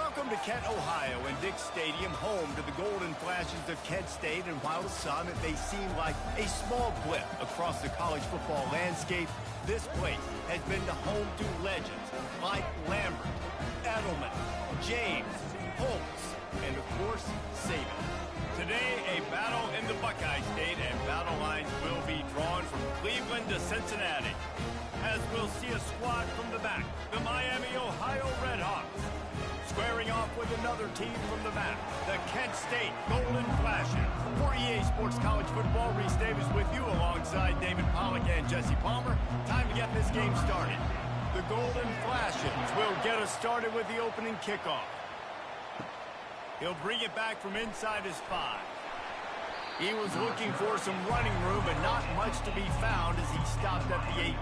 Welcome to Kent, Ohio, and Dick Stadium, home to the Golden Flashes of Kent State. And while to some it may seem like a small blip across the college football landscape, this place has been the home to legends like Lambert, Edelman, James, Holtz, and of course, Saban. Today, a battle in the Buckeye State, and battle lines will be drawn from Cleveland to Cincinnati. As we'll see a squad from the back, the Miami, Ohio Redhawks. Squaring off with another team from the back, the Kent State Golden Flashes. For EA Sports College Football, Reese Davis with you alongside David Pollack and Jesse Palmer. Time to get this game started. The Golden Flashes will get us started with the opening kickoff. He'll bring it back from inside his 5. He was looking for some running room, but not much to be found as he stopped at the 18.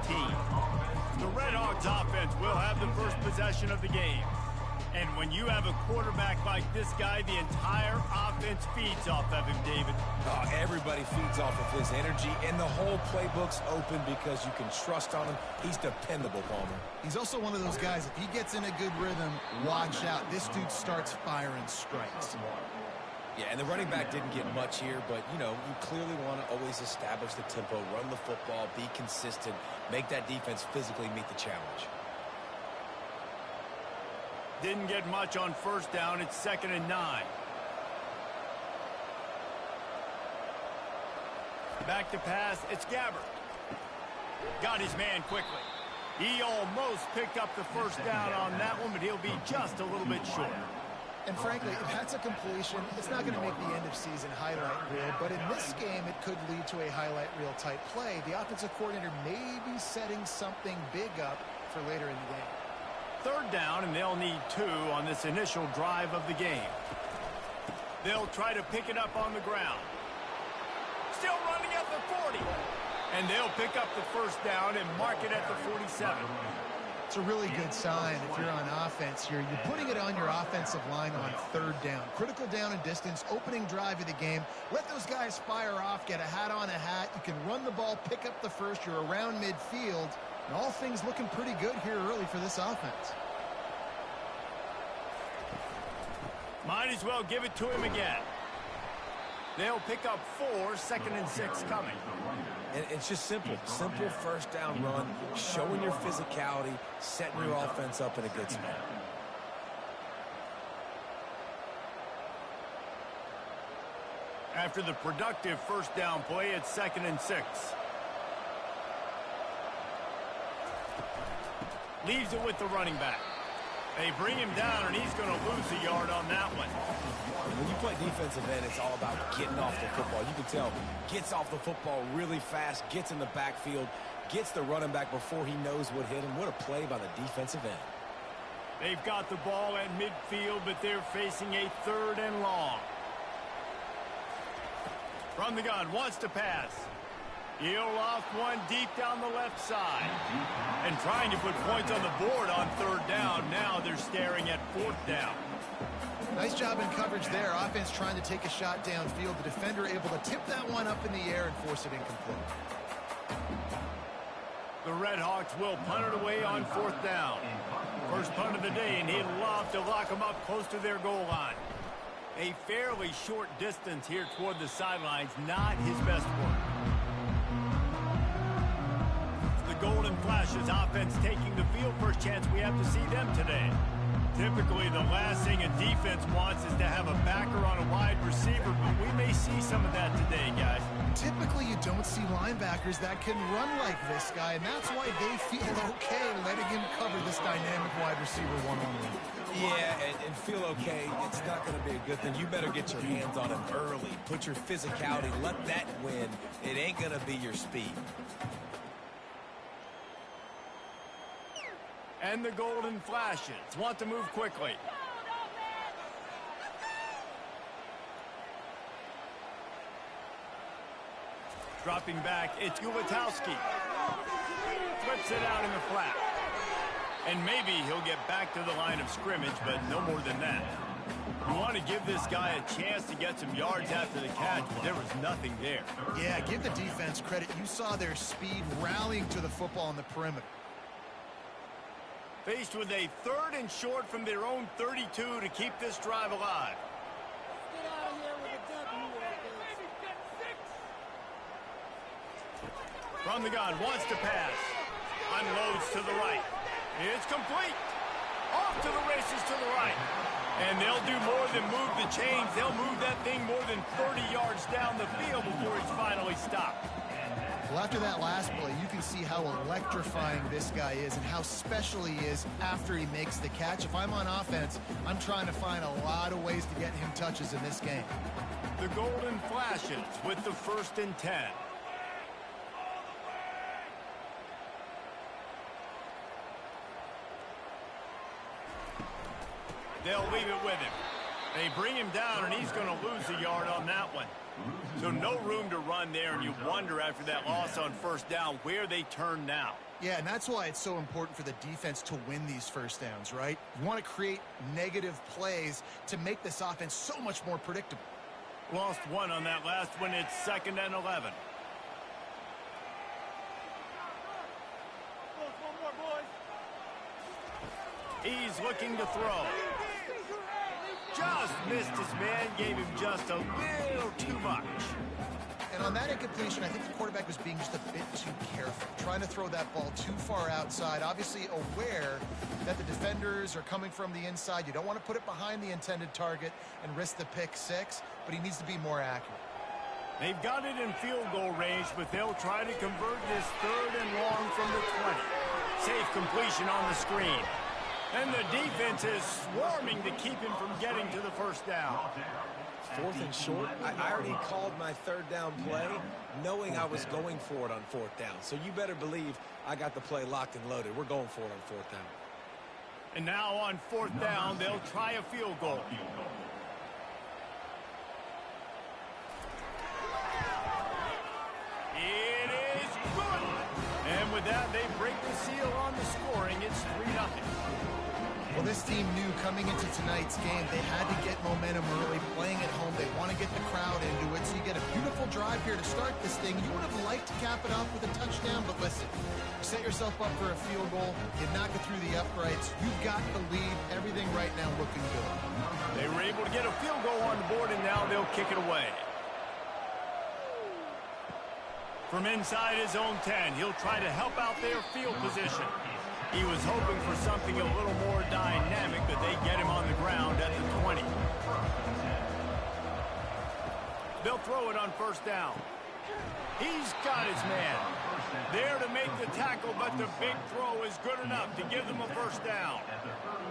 The Redhawks offense will have the first possession of the game. And when you have a quarterback like this guy, the entire offense feeds off of him, David. Oh, everybody feeds off of his energy, and the whole playbook's open because you can trust on him. He's dependable, Palmer. He's also one of those guys, if he gets in a good rhythm, watch out. This dude starts firing strikes. Yeah, and the running back didn't get much here, but, you know, you clearly want to always establish the tempo, run the football, be consistent, make that defense physically meet the challenge. Didn't get much on first down. It's 2nd and 9. Back to pass. It's Gabbert. Got his man quickly. He almost picked up the first down on that one, but he'll be just a little bit short. And frankly, if that's a completion, it's not going to make the end-of-season highlight reel, but in this game, it could lead to a highlight reel type play. The offensive coordinator may be setting something big up for later in the game. 3rd down, and they'll need 2 on this initial drive of the game. They'll try to pick it up on the ground. Still running at the 40. And they'll pick up the first down and mark it at the 47. It's a really good sign if you're on offense here. You're putting it on your offensive line on 3rd down. Critical down and distance, opening drive of the game. Let those guys fire off, get a hat on a hat. You can run the ball, pick up the first. You're around midfield. And all things looking pretty good here early for this offense. Might as well give it to him again. They'll pick up 4, 2nd and 6 coming. And it's just simple. Simple first down run, showing your physicality, setting your offense up in a good spot. After the productive first down play, it's 2nd and 6. Leaves it with the running back. They bring him down, and he's going to lose a yard on that one. When you play defensive end, it's all about getting off the football. You can tell, gets off the football really fast, gets in the backfield, gets the running back before he knows what hit him. What a play by the defensive end. They've got the ball at midfield, but they're facing a 3rd and long. From the gun, wants to pass. He'll loft one deep down the left side. And trying to put points on the board on 3rd down. Now they're staring at 4th down. Nice job in coverage there. Offense trying to take a shot downfield. The defender able to tip that one up in the air and force it incomplete. The Redhawks will punt it away on 4th down. First punt of the day, and he'd love to lock them up close to their goal line. A fairly short distance here toward the sidelines. Not his best work. Golden Flashes offense taking the field. First chance we have to see them today. Typically, the last thing a defense wants is to have a backer on a wide receiver, but we may see some of that today, guys. Typically, you don't see linebackers that can run like this guy, and that's why they feel okay letting him cover this dynamic wide receiver one-on-one. Yeah, and feel okay. It's not going to be a good thing. You better get your hands on him early. Put your physicality. Let that win. It ain't going to be your speed. And the Golden Flashes want to move quickly. Dropping back, it's Ulatowski. Flips it out in the flat. And maybe he'll get back to the line of scrimmage, but no more than that. You want to give this guy a chance to get some yards after the catch, but there was nothing there. Yeah, give the defense credit. You saw their speed rallying to the football on the perimeter. Faced with a 3rd and short from their own 32 to keep this drive alive. Get out of here with a W. From the gun, wants to pass. Unloads to the right. It's complete. Off to the races to the right. And they'll do more than move the chains. They'll move that thing more than 30 yards down the field before he's finally stopped. Well, after that last play, you can see how electrifying this guy is and how special he is after he makes the catch. If I'm on offense, I'm trying to find a lot of ways to get him touches in this game. The Golden Flashes with the 1st and 10. They'll leave it with him. They bring him down, and he's going to lose a yard on that one. So no room to run there, and you wonder after that loss on 1st down where they turn now. Yeah, and that's why it's so important for the defense to win these 1st downs, right? You want to create negative plays to make this offense so much more predictable. Lost 1 on that last one. It's 2nd and 11. He's looking to throw. Just missed his man, gave him just a little too much. And on that incompletion, I think the quarterback was being just a bit too careful, trying to throw that ball too far outside, obviously aware that the defenders are coming from the inside. You don't want to put it behind the intended target and risk the pick 6, but he needs to be more accurate. They've got it in field goal range, but they'll try to convert this 3rd and long from the 20. Safe completion on the screen. And the defense is swarming to keep him from getting to the 1st down. 4th and short. I already called my 3rd down play knowing I was going for it on 4th down. So you better believe I got the play locked and loaded. We're going for it on 4th down. And now on 4th down, they'll try a field goal. It is good. And with that, they break the seal on the scoring. It's 3-0. Well, this team knew coming into tonight's game they had to get momentum early, playing at home. They want to get the crowd into it, so you get a beautiful drive here to start this thing. You would have liked to cap it off with a touchdown, but listen, you set yourself up for a field goal, you knock it through the uprights, you've got the lead, everything right now looking good. They were able to get a field goal on the board, and now they'll kick it away. From inside his own 10, he'll try to help out their field position. He was hoping for something a little more dynamic, but they get him on the ground at the 20. They'll throw it on 1st down. He's got his man. There to make the tackle, but the big throw is good enough to give them a 1st down.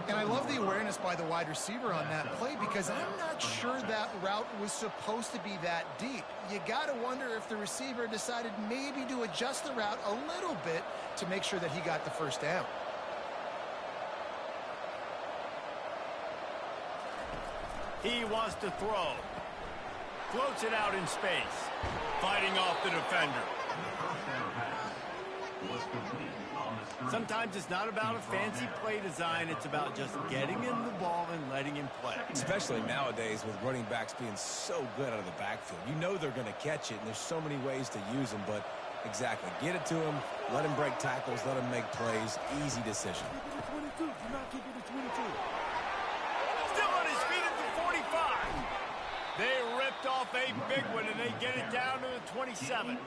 And I love the awareness by the wide receiver on that play because I'm not sure that route was supposed to be that deep. You got to wonder if the receiver decided maybe to adjust the route a little bit to make sure that he got the 1st down. He wants to throw. Floats it out in space. Fighting off the defender. Sometimes it's not about a fancy play design. It's about just getting him the ball and letting him play. Especially nowadays with running backs being so good out of the backfield. You know they're going to catch it, and there's so many ways to use them. But exactly, get it to him, let him break tackles, let him make plays. Easy decision. Still on his feet at the 45. They ripped off a big one, and they get it down to the 27.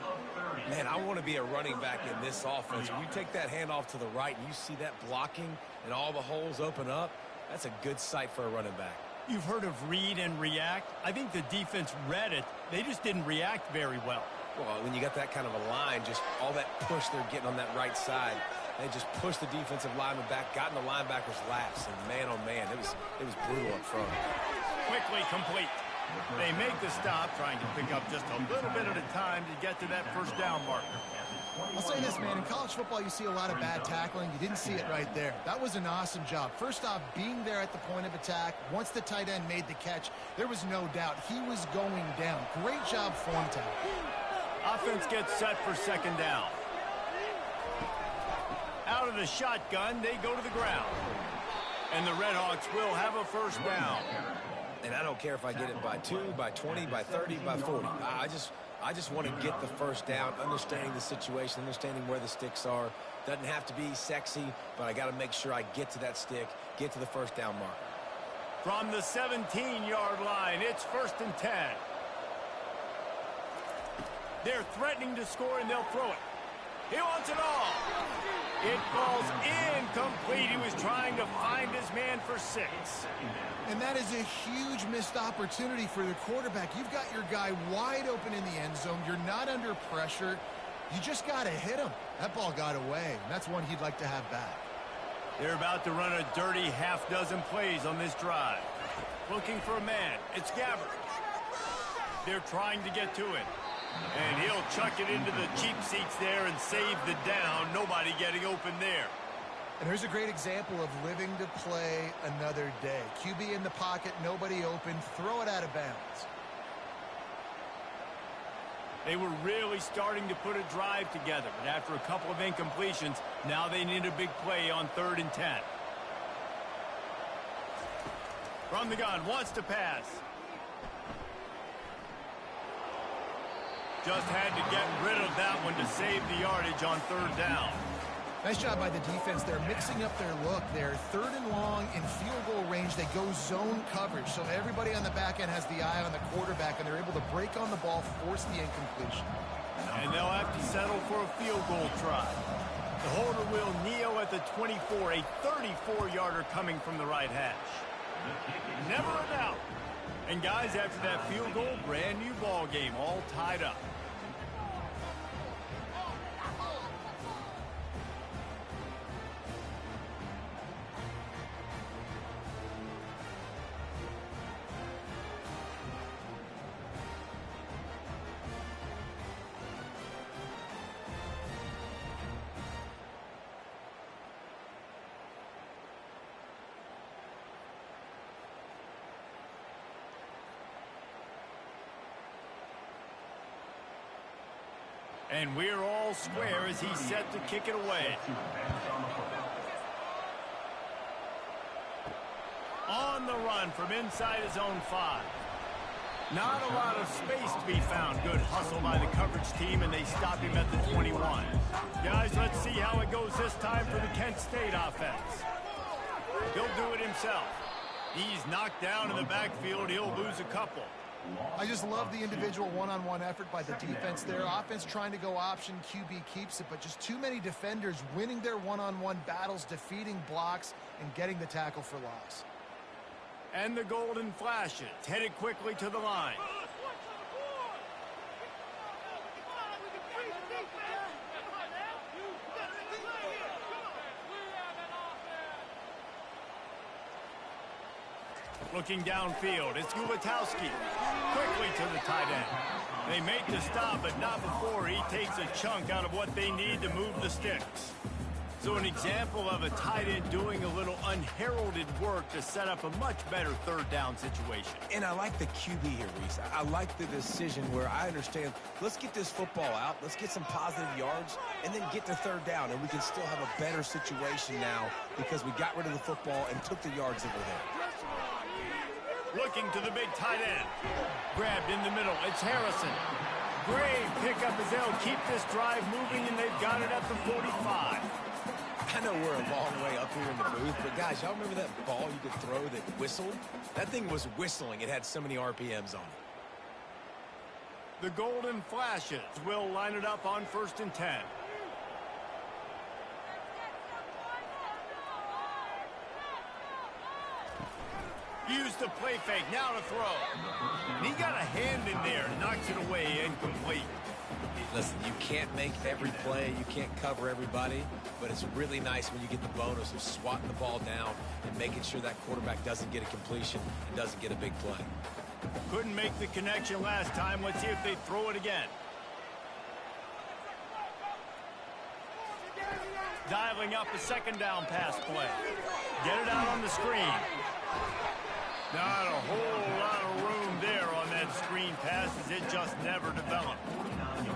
Man, I want to be a running back in this offense. When you take that handoff to the right and you see that blocking and all the holes open up, that's a good sight for a running back. You've heard of read and react. I think the defense read it. They just didn't react very well. Well, when you got that kind of a line, just all that push they're getting on that right side, they just pushed the defensive lineman back, got in the linebacker's laps, and man, oh man, it was brutal up front. Quickly complete. They make the stop, trying to pick up just a little bit at a time to get to that 1st down marker. I'll say this, man. In college football, you see a lot of bad tackling. You didn't see it right there. That was an awesome job. First off, being there at the point of attack. Once the tight end made the catch, there was no doubt he was going down. Great job form tackle. Offense gets set for 2nd down. Out of the shotgun, they go to the ground. And the Redhawks will have a 1st down. And I don't care if I get it by 2, by 20, by 30, by 40. I just want to get the 1st down, understanding the situation, understanding where the sticks are. Doesn't have to be sexy, but I got to make sure I get to that stick, get to the first down marker. From the 17-yard line, it's 1st and 10. They're threatening to score, and they'll throw it. He wants it all. It falls incomplete. He was trying to find his man for 6. And that is a huge missed opportunity for the quarterback. You've got your guy wide open in the end zone. You're not under pressure. You just got to hit him. That ball got away, and that's one he'd like to have back. They're about to run a dirty half-dozen plays on this drive. Looking for a man. It's Gabbert. They're trying to get to it. And he'll chuck it into the cheap seats there and save the down. Nobody getting open there. And here's a great example of living to play another day. QB in the pocket, nobody open, throw it out of bounds. They were really starting to put a drive together, but after a couple of incompletions, now they need a big play on 3rd and 10. From the gun, wants to pass. Just had to get rid of that one to save the yardage on 3rd down. Nice job by the defense. They're mixing up their look. They're 3rd and long in field goal range. They go zone coverage. So everybody on the back end has the eye on the quarterback, and they're able to break on the ball, force the incompletion. And they'll have to settle for a field goal try. The holder will kneel at the 24, a 34-yarder coming from the right hash. Never a doubt. And guys, after that field goal, brand new ball game, all tied up. And we're all square as he's set to kick it away. On the run from inside his own 5. Not a lot of space to be found. Good hustle by the coverage team, and they stop him at the 21. Guys, let's see how it goes this time for the Kent State offense. He'll do it himself. He's knocked down in the backfield. He'll lose a couple. I just love the individual one-on-one effort by the defense there. Offense trying to go option, QB keeps it, but just too many defenders winning their one-on-one battles, defeating blocks, and getting the tackle for loss. And the Golden Flashes headed quickly to the line. Looking downfield, it's Gulatowski. Quickly to the tight end. They make the stop, but not before he takes a chunk out of what they need to move the sticks. So an example of a tight end doing a little unheralded work to set up a much better 3rd down situation. And I like the QB here, Reese. I like the decision where I understand, let's get this football out, let's get some positive yards, and then get to 3rd down, and we can still have a better situation now because we got rid of the football and took the yards that were there. Looking to the big tight end. Grabbed in the middle. It's Harrison. Great pickup as they'll keep this drive moving, and they've got it at the 45. I know we're a long way up here in the booth, but guys, y'all remember that ball you could throw that whistled? That thing was whistling. It had so many RPMs on it. The Golden Flashes will line it up on 1st and 10. Use the play fake, now to throw. And he got a hand in there, knocks it away, incomplete. Listen, you can't make every play, you can't cover everybody, but it's really nice when you get the bonus of swatting the ball down and making sure that quarterback doesn't get a completion and doesn't get a big play. Couldn't make the connection last time. Let's see if they throw it again. Dialing up a 2nd down pass play. Get it out on the screen. Not a whole lot of room there on that screen pass as it just never developed.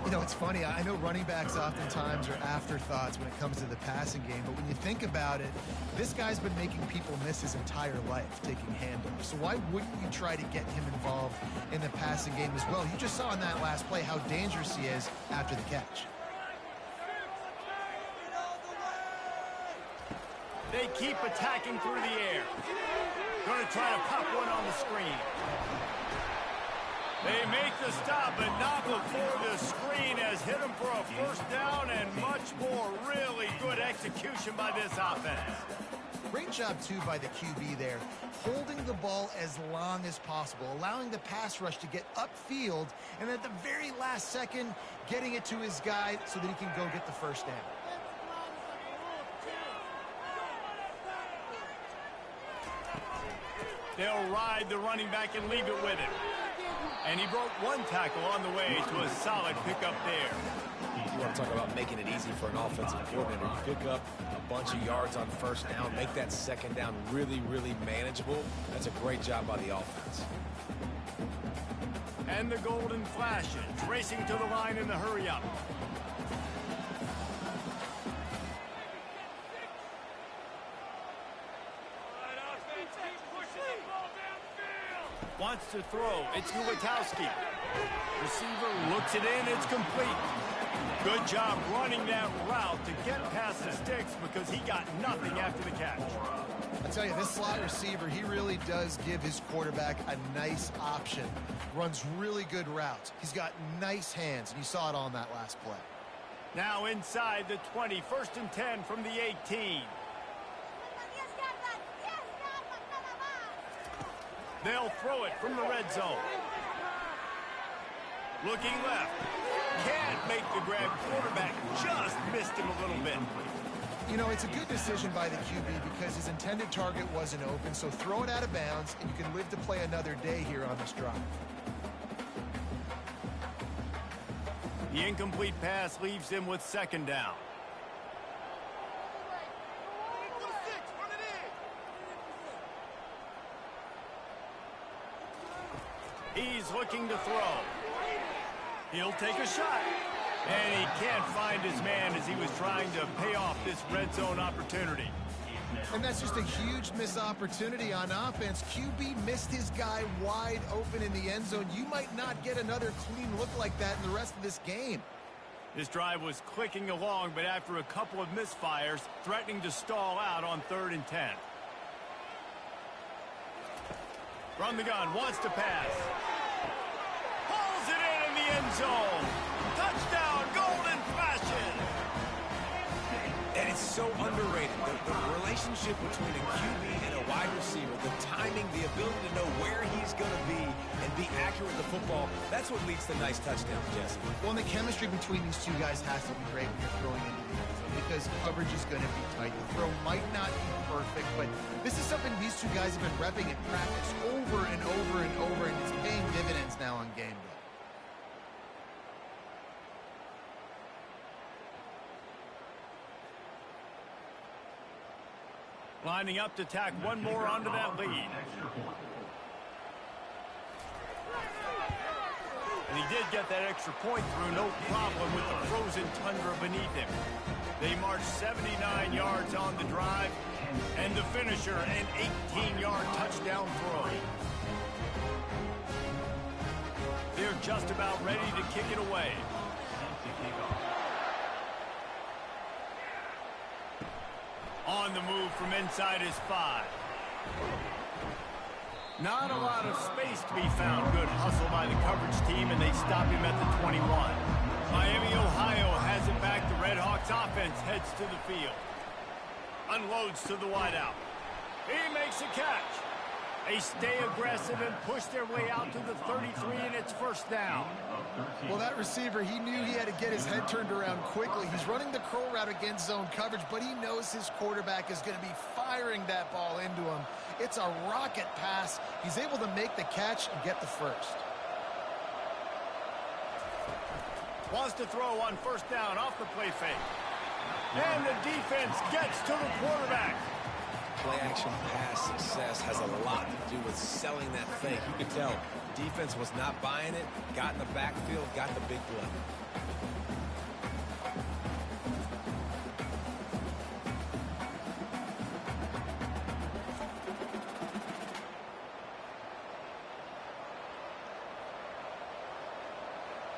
You know, it's funny. I know running backs oftentimes are afterthoughts when it comes to the passing game, but when you think about it, this guy's been making people miss his entire life taking handoffs. So why wouldn't you try to get him involved in the passing game as well? You just saw in that last play how dangerous he is after the catch. They keep attacking through the air. Going to try to pop one on the screen. They make the stop, but not before the screen has hit them for a first down and much more. Really good execution by this offense. Great job, too, by the QB there, holding the ball as long as possible, allowing the pass rush to get upfield, and at the very last second, getting it to his guy so that he can go get the first down. They'll ride the running back and leave it with him. And he broke one tackle on the way to a solid pickup there. You want to talk about making it easy for an offensive coordinator. You pick up a bunch of yards on first down, make that second down really, really manageable. That's a great job by the offense. And the Golden Flashes racing to the line in the hurry-up. Wants to throw. It's Ncaa. Receiver looks it in. It's complete. Good job running that route to get past the sticks because he got nothing after the catch. I tell you, this slot receiver, he really does give his quarterback a nice option. Runs really good routes. He's got nice hands, and you saw it on that last play. Now inside the 20, 1st and 10 from the 18. They'll throw it from the red zone. Looking left. Can't make the grab. Quarterback just missed him a little bit. You know, it's a good decision by the QB because his intended target wasn't open, so throw it out of bounds, and you can live to play another day here on this drive. The incomplete pass leaves him with 2nd down. He's looking to throw. He'll take a shot. And he can't find his man as he was trying to pay off this red zone opportunity. And that's just a huge missed opportunity on offense. QB missed his guy wide open in the end zone. You might not get another clean look like that in the rest of this game. This drive was clicking along, but after a couple of misfires, threatening to stall out on 3rd and 10. Run the gun, wants to pass. Pulls it in the end zone. Touchdown, Golden Flashes. And it's so underrated. The relationship between a QB and a wide receiver, the timing, the ability to know where he's going to be and be accurate with the football, that's what leads to nice touchdowns, Jesse. Well, and the chemistry between these two guys has to be great when you're throwing into the end zone because coverage is going to be tight. The throw might not be perfect, but this is something these two guys have been repping in practice over and over and over, and it's paying dividends now on game day. Lining up to tack one more onto that lead. And he did get that extra point through, no problem with the frozen tundra beneath him. They marched 79 yards on the drive, and the finisher, an 18-yard touchdown throw. They're just about ready to kick it away. On the move from inside his 5. Not a lot of space to be found. Good hustle by the coverage team, and they stop him at the 21. Miami, Ohio has it back. The Redhawks offense heads to the field. Unloads to the wideout. He makes a catch. They stay aggressive and push their way out to the 33, and it's 1st down. Well, that receiver, he knew he had to get his head turned around quickly. He's running the curl route against zone coverage, but he knows his quarterback is going to be firing that ball into him. It's a rocket pass. He's able to make the catch and get the first. Wants to throw on 1st down off the play fake. And the defense gets to the quarterback. Play-action pass success has a lot to do with selling that fake. You could tell defense was not buying it, got in the backfield, got the big play.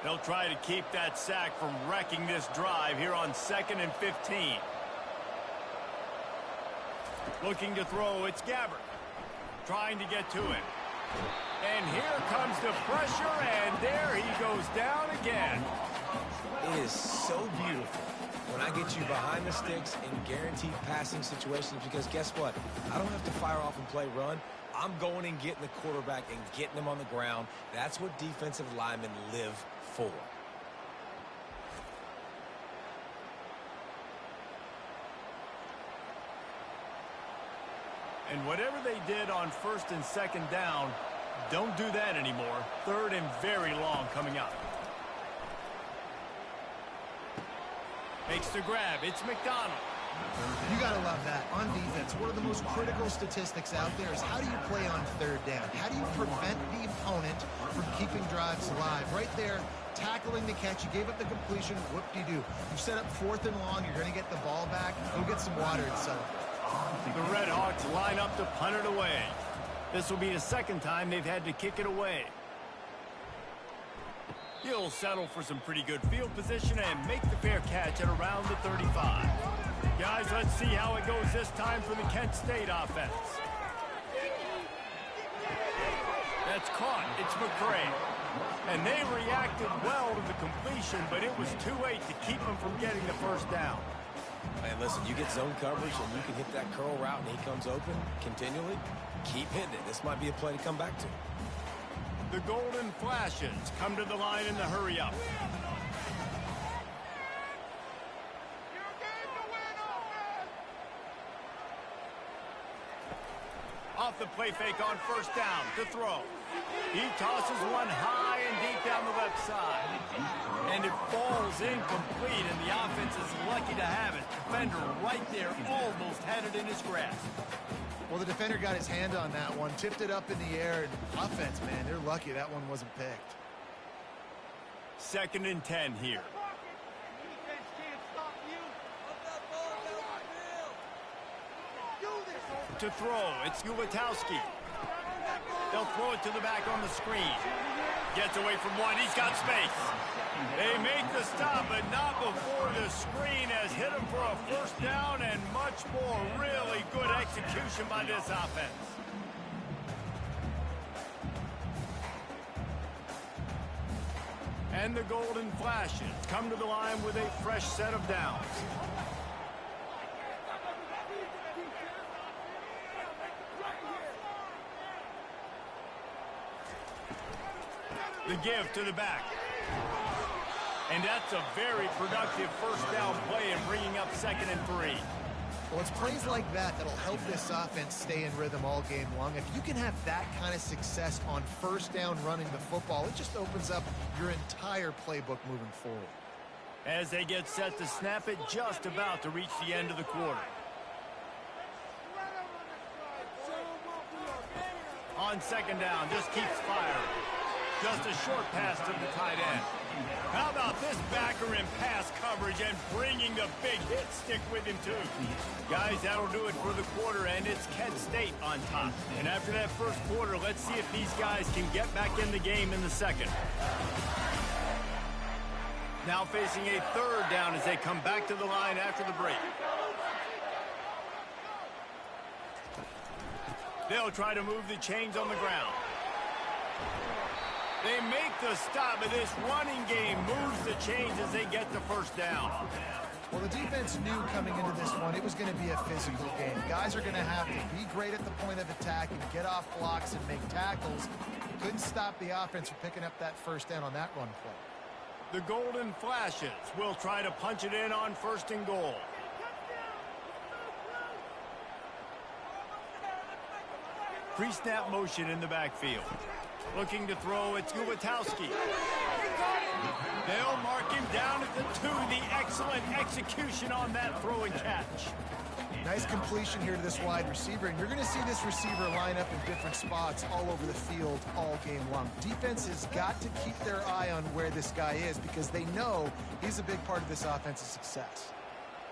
They'll try to keep that sack from wrecking this drive here on 2nd and 15. Looking to throw, it's Gabbert. Trying to get to it. And here comes the pressure, and there he goes down again. It is so beautiful when I get you behind the sticks in guaranteed passing situations, because guess what? I don't have to fire off and play run. I'm going and getting the quarterback and getting him on the ground. That's what defensive linemen live for. And whatever they did on first and second down, don't do that anymore. Third and very long coming up. Makes the grab. It's McDonald. You got to love that. On defense, one of the most critical statistics out there is how do you play on third down? How do you prevent the opponent from keeping drives alive? Right there, tackling the catch. You gave up the completion. Whoop-de-doo. You set up fourth and long. You're going to get the ball back. Go get some water and settle. The Redhawks line up to punt it away. This will be the second time they've had to kick it away. He'll settle for some pretty good field position and make the fair catch at around the 35. Guys, let's see how it goes this time for the Kent State offense. That's caught. It's McCray. And they reacted well to the completion, but it was too late to keep them from getting the first down. Man, listen, you get zone coverage and you can hit that curl route and he comes open continually. Keep hitting it. This might be a play to come back to. The Golden Flashes come to the line in the hurry-up. Off the play fake on first down to throw. He tosses one high and deep down the left side. And it falls incomplete, and the offense is lucky to have it. Defender right there almost had it in his grasp. Well, the defender got his hand on that one, tipped it up in the air, and offense, man, they're lucky that one wasn't picked. 2nd and 10 here. To throw, it's Ulatowski. They'll throw it to the back on the screen. Gets away from one. He's got space. They make the stop, but not before the screen has hit him for a first down and much more. Really good execution by this offense. And the Golden Flashes come to the line with a fresh set of downs. The give to the back. And that's a very productive first down play and bringing up 2nd and 3. Well, it's plays like that that'll help this offense stay in rhythm all game long. If you can have that kind of success on first down running the football, it just opens up your entire playbook moving forward. As they get set to snap it, just about to reach the end of the quarter. On 2nd down, just keeps firing. Just a short pass to the tight end. How about this backer in pass coverage and bringing the big hit stick with him, too? Guys, that'll do it for the quarter, and it's Kent State on top. And after that first quarter, let's see if these guys can get back in the game in the second. Now facing a 3rd down as they come back to the line after the break. They'll try to move the chains on the ground. They make the stop, but this running game moves the chains as they get the first down. Well, the defense knew coming into this one it was going to be a physical game. Guys are going to have to be great at the point of attack and get off blocks and make tackles. Couldn't stop the offense from picking up that first down on that run play. The Golden Flashes will try to punch it in on 1st and goal. Pre-snap motion in the backfield. Looking to throw, it's Ulatowski. They'll mark him down at the 2. The excellent execution on that throw and catch. Nice completion here to this wide receiver, and you're going to see this receiver line up in different spots all over the field all game long. Defense has got to keep their eye on where this guy is because they know he's a big part of this offense's success.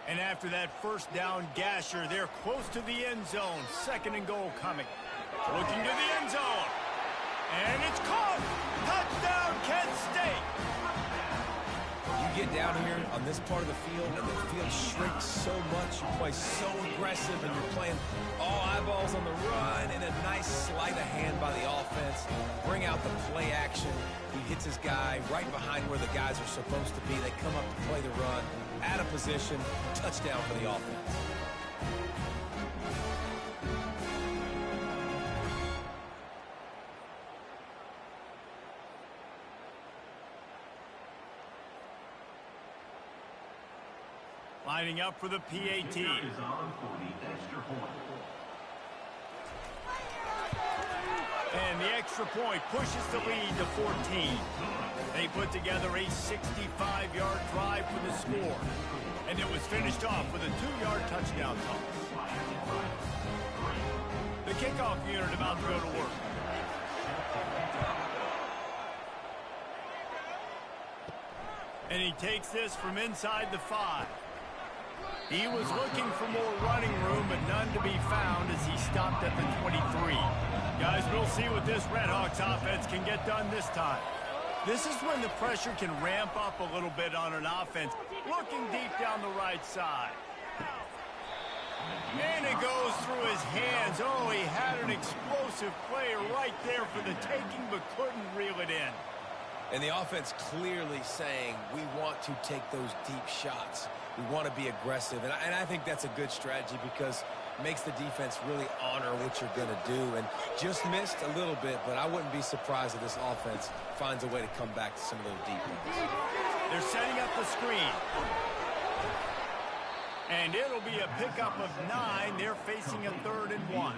And after that first down gasher, they're close to the end zone. 2nd and goal coming. Looking to the end zone. And it's caught! Touchdown, Kent State! You get down here on this part of the field, and the field shrinks so much, you play so aggressive, and you're playing all eyeballs on the run, and a nice sleight of hand by the offense. Bring out the play action. He hits his guy right behind where the guys are supposed to be. They come up to play the run, out of position, touchdown for the offense. Lining up for the PAT. And the extra point pushes the lead to 14. They put together a 65-yard drive for the score. And it was finished off with a 2-yard touchdown toss. The kickoff unit about to go to work. And he takes this from inside the 5. He was looking for more running room, but none to be found as he stopped at the 23. Guys, we'll see what this Redhawks offense can get done this time. This is when the pressure can ramp up a little bit on an offense, looking deep down the right side. And it goes through his hands. Oh, he had an explosive play right there for the taking, but couldn't reel it in. And the offense clearly saying, we want to take those deep shots. We want to be aggressive. And I think that's a good strategy because it makes the defense really honor what you're going to do. And just missed a little bit, but I wouldn't be surprised if this offense finds a way to come back to some of those deep ones. They're setting up the screen. And it'll be a pickup of 9. They're facing a 3rd and 1.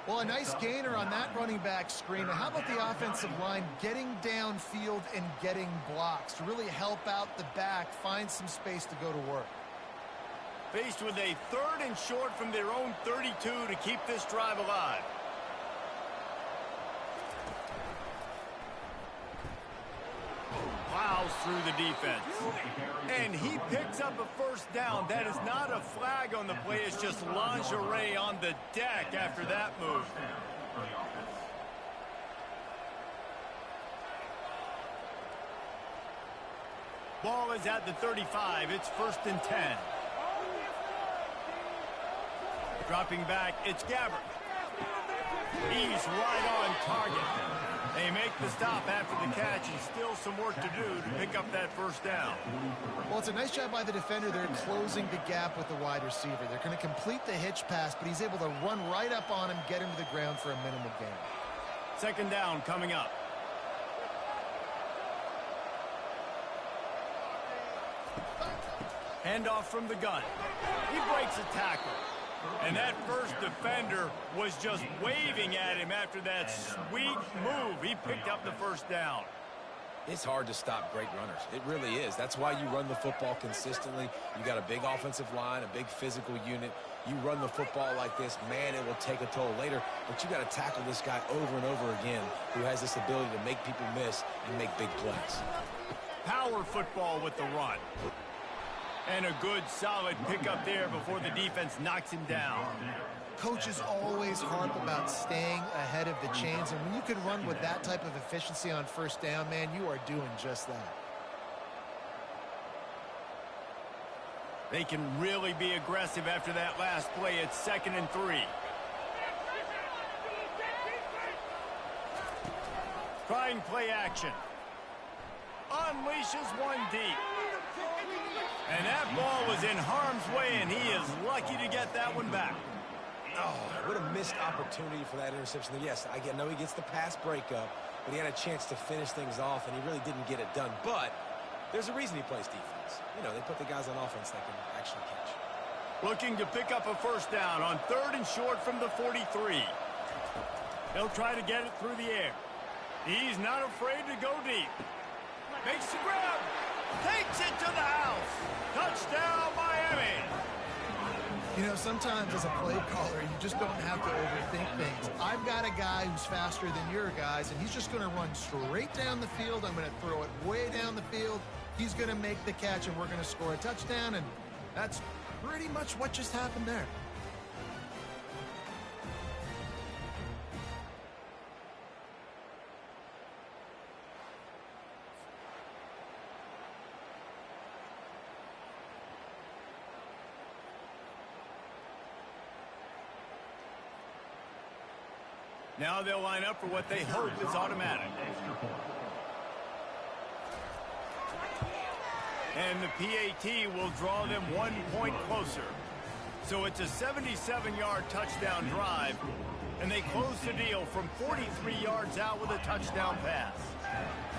Well, a nice gainer on that running back screen. How about the offensive line getting downfield and getting blocks to really help out the back, find some space to go to work? Faced with a 3rd and short from their own 32 to keep this drive alive. Plows through the defense. And he picks up a 1st down. That is not a flag on the play. It's just lingerie on the deck after that move. Ball is at the 35. It's 1st and 10. Dropping back, it's Gabbert. He's right on target. They make the stop after the catch, and still some work to do to pick up that 1st down. Well, it's a nice job by the defender. They're closing the gap with the wide receiver. They're going to complete the hitch pass, but he's able to run right up on him, get him to the ground for a minimal gain. 2nd down coming up. Handoff from the gun. He breaks a tackle. And that first defender was just waving at him after that sweet move. He picked up the 1st down. It's hard to stop great runners. It really is. That's why you run the football consistently. You got a big offensive line, a big physical unit. You run the football like this, man, it will take a toll later. But you got to tackle this guy over and over again who has this ability to make people miss and make big plays. Power football with the run. And a good, solid pickup there before the defense knocks him down. Coaches always harp about staying ahead of the chains, and when you can run with that type of efficiency on 1st down, man, you are doing just that. They can really be aggressive after that last play. It's 2nd and 3. Trying play action. Unleashes one deep. And that ball was in harm's way, and he is lucky to get that one back. Oh, what a missed opportunity for that interception. Yes, I know he gets the pass breakup, but he had a chance to finish things off, and he really didn't get it done. But there's a reason he plays defense. You know, they put the guys on offense that can actually catch. Looking to pick up a 1st down on 3rd and short from the 43. He'll try to get it through the air. He's not afraid to go deep. Makes the grab. Takes it to the house. Touchdown, Miami. You know, sometimes as a play caller, you just don't have to overthink things. I've got a guy who's faster than your guys, and he's just going to run straight down the field. I'm going to throw it way down the field. He's going to make the catch, and we're going to score a touchdown, and that's pretty much what just happened there. Now they'll line up for what they hope is automatic. And the PAT will draw them 1 point closer. So it's a 77-yard touchdown drive, and they close the deal from 43 yards out with a touchdown pass.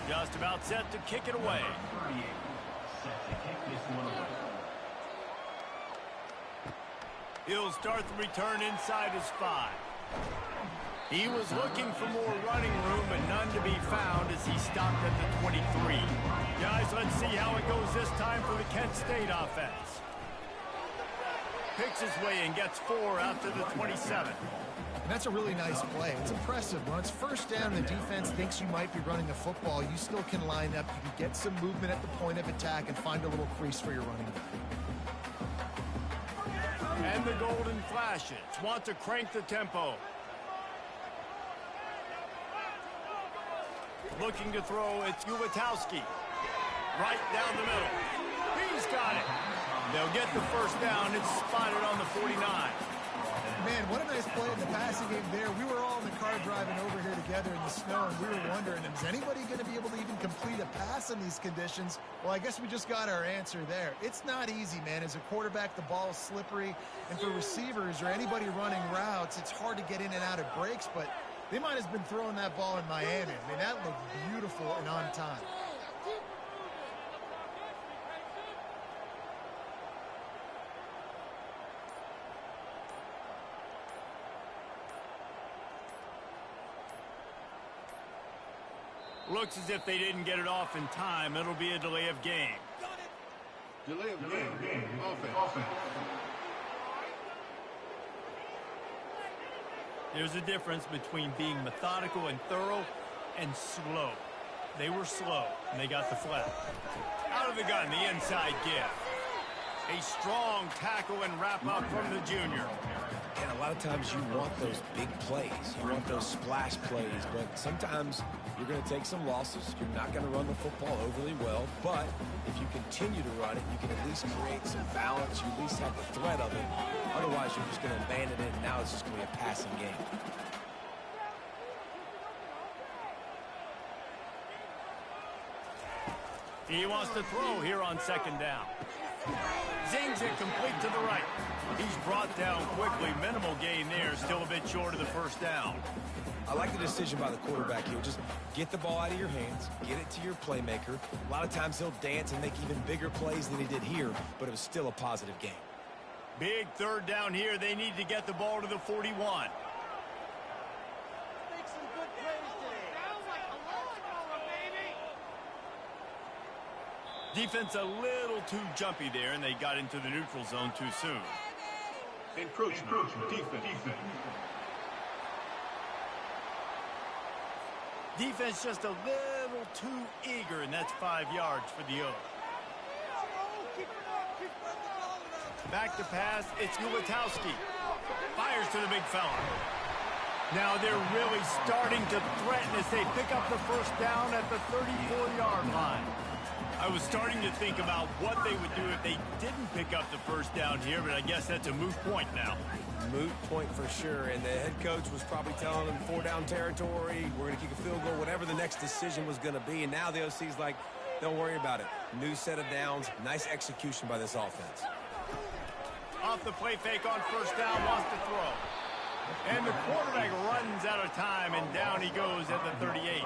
Just about set to kick it away. He'll start the return inside his 5. He was looking for more running room, but none to be found as he stopped at the 23. Guys, let's see how it goes this time for the Kent State offense. Picks his way and gets 4 after the 27. And that's a really nice play. It's impressive. When it's first down and the defense thinks you might be running the football, you still can line up. You can get some movement at the point of attack and find a little crease for your running back. And the Golden Flashes want to crank the tempo. Looking to throw, it's Ulatowski. Right down the middle. He's got it. They'll get the first down. It's spotted on the 49. Man, what a nice play in the passing game there. We were all in the car driving over here together in the snow, and we were wondering, is anybody going to be able to even complete a pass in these conditions? Well, I guess we just got our answer there. It's not easy, man. As a quarterback, the ball is slippery, and for receivers or anybody running routes, it's hard to get in and out of breaks, but they might have been throwing that ball in Miami. I mean, that looked beautiful and on time. Looks as if they didn't get it off in time. It'll be a delay of game. Delay of game. Offense. There's a difference between being methodical and thorough and slow. They were slow, and they got the flag. Out of the gun, the inside give. A strong tackle and wrap-up from the junior. And a lot of times you want those big plays. You want those splash plays, but sometimes you're going to take some losses. You're not going to run the football overly well, but if you continue to run it, you can at least create some balance. You at least have the threat of it. Otherwise, you're just going to abandon it, and now it's just going to be a passing game. He wants to throw here on second down. Zings it complete to the right. He's brought down quickly. Minimal gain there. Still a bit short of the first down. I like the decision by the quarterback here. Just get the ball out of your hands. Get it to your playmaker. A lot of times he'll dance and make even bigger plays than he did here, but it was still a positive game. Big third down here. They need to get the ball to the 41. Defense a little too jumpy there, and they got into the neutral zone too soon. Encroachment. Defense. Defense just a little too eager, and that's 5 yards for the O. Back to pass, it's Ulatowski. Fires to the big fella. Now they're really starting to threaten as they pick up the first down at the 34-yard line. I was starting to think about what they would do if they didn't pick up the first down here, but I guess that's a moot point now. Moot point for sure, and the head coach was probably telling them 4-down territory, we're going to kick a field goal, whatever the next decision was going to be, and now the OC's like, don't worry about it. New set of downs, nice execution by this offense. Off the play fake on first down, wants to throw. And the quarterback runs out of time, and down he goes at the 38.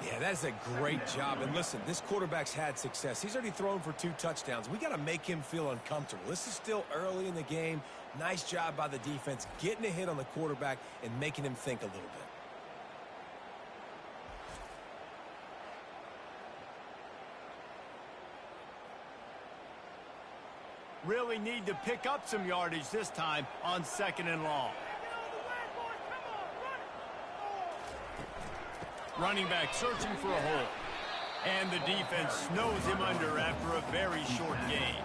Yeah, that's a great job. And listen, this quarterback's had success. He's already thrown for 2 touchdowns. We got to make him feel uncomfortable. This is still early in the game. Nice job by the defense, getting a hit on the quarterback and making him think a little bit. Really need to pick up some yardage this time on second and long. Running back searching for a hole. And the defense snows him under after a very short game.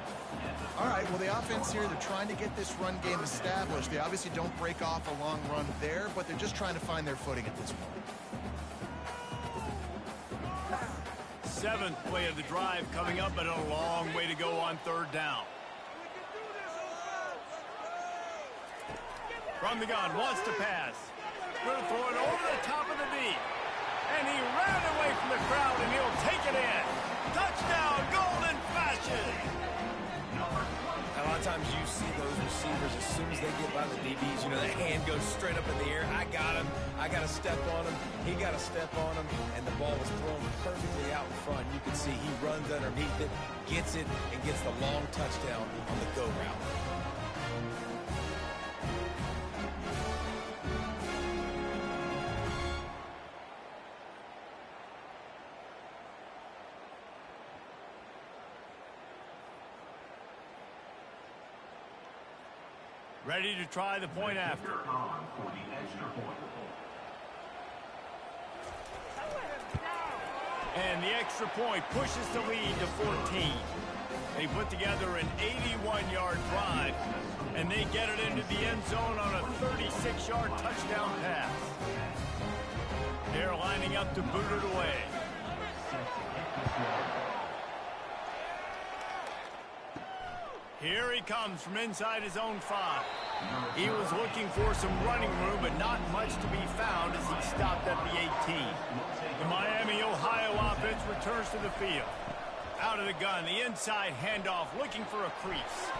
All right, well, the offense here, they're trying to get this run game established. They obviously don't break off a long run there, but they're just trying to find their footing at this point. 7th play of the drive coming up, but a long way to go on third down. From the gun, wants to pass. Going to throw it over the top of the knee. And he ran away from the crowd, and he'll take it in. Touchdown, Golden Flashes. A lot of times you see those receivers, as soon as they get by the DBs, you know, the hand goes straight up in the air. I got him. I got to step on him. He got to step on him. And the ball was thrown perfectly out in front. You can see he runs underneath it, gets it, and gets the long touchdown on the go route. Ready to try the point after. And the extra point pushes the lead to 14. They put together an 81-yard drive, and they get it into the end zone on a 36-yard touchdown pass. They're lining up to boot it away. Here he comes from inside his own 5. He was looking for some running room, but not much to be found as he stopped at the 18. The Miami, Ohio offense returns to the field. Out of the gun, the inside handoff, looking for a crease.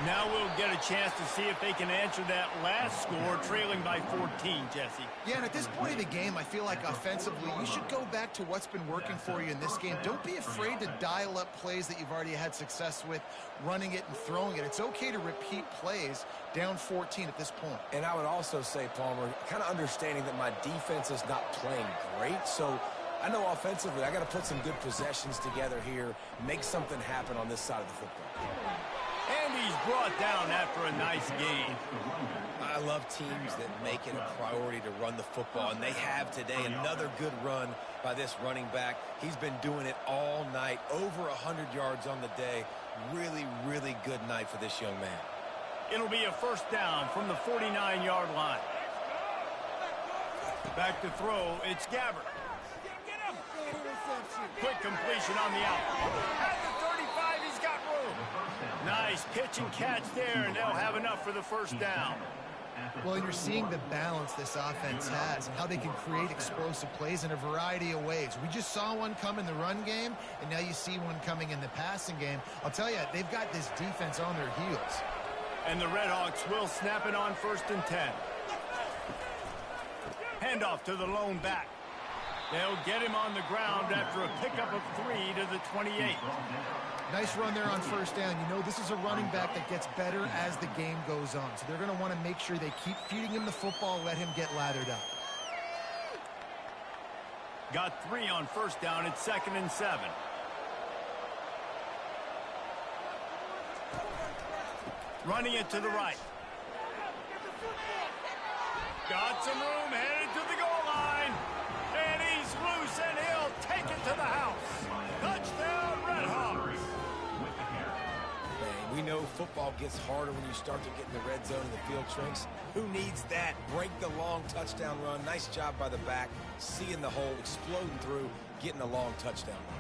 Now we'll get a chance to see if they can answer that last score, trailing by 14, Jesse. Yeah, and at this point of the game, I feel like offensively, you should go back to what's been working for you in this game. Don't be afraid to dial up plays that you've already had success with, running it and throwing it. It's okay to repeat plays down 14 at this point. And I would also say, Palmer, kind of understanding that my defense is not playing great, so I know offensively I got to put some good possessions together here, make something happen on this side of the football. And he's brought down after a nice gain. I love teams that make it a priority to run the football, and they have today. Another good run by this running back. He's been doing it all night, over 100 yards on the day. Really, really good night for this young man. It'll be a first down from the 49-yard line. Back to throw, it's Gabbert. Quick completion on the out. At the 35, he's got room. Nice pitch and catch there, and they'll have enough for the first down. Well, and you're seeing the balance this offense has and how they can create explosive plays in a variety of ways. We just saw one come in the run game, and now you see one coming in the passing game. I'll tell you, they've got this defense on their heels. And the Redhawks will snap it on 1st and 10. Handoff to the lone back. They'll get him on the ground after a pickup of 3 to the 28. Nice run there on first down. You know, this is a running back that gets better as the game goes on. So they're going to want to make sure they keep feeding him the football, let him get lathered up. Got 3 on first down. It's 2nd and 7. Running it to the right. Got some room, headed to the goal line. And he's loose, and he'll take it to the house. Touchdown, Redhawks. Man, we know football gets harder when you start to get in the red zone and the field shrinks. Who needs that? Break the long touchdown run. Nice job by the back. Seeing the hole, exploding through, getting a long touchdown run.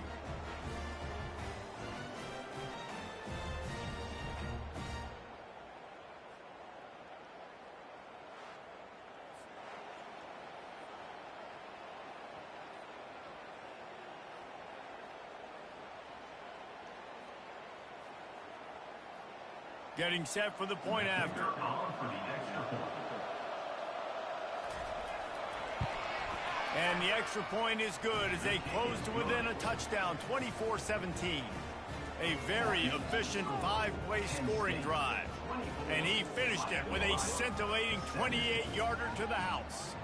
Getting set for the point after. And the extra point is good as they close to within a touchdown, 24-17. A very efficient 5-play scoring drive. And he finished it with a scintillating 28-yarder to the house.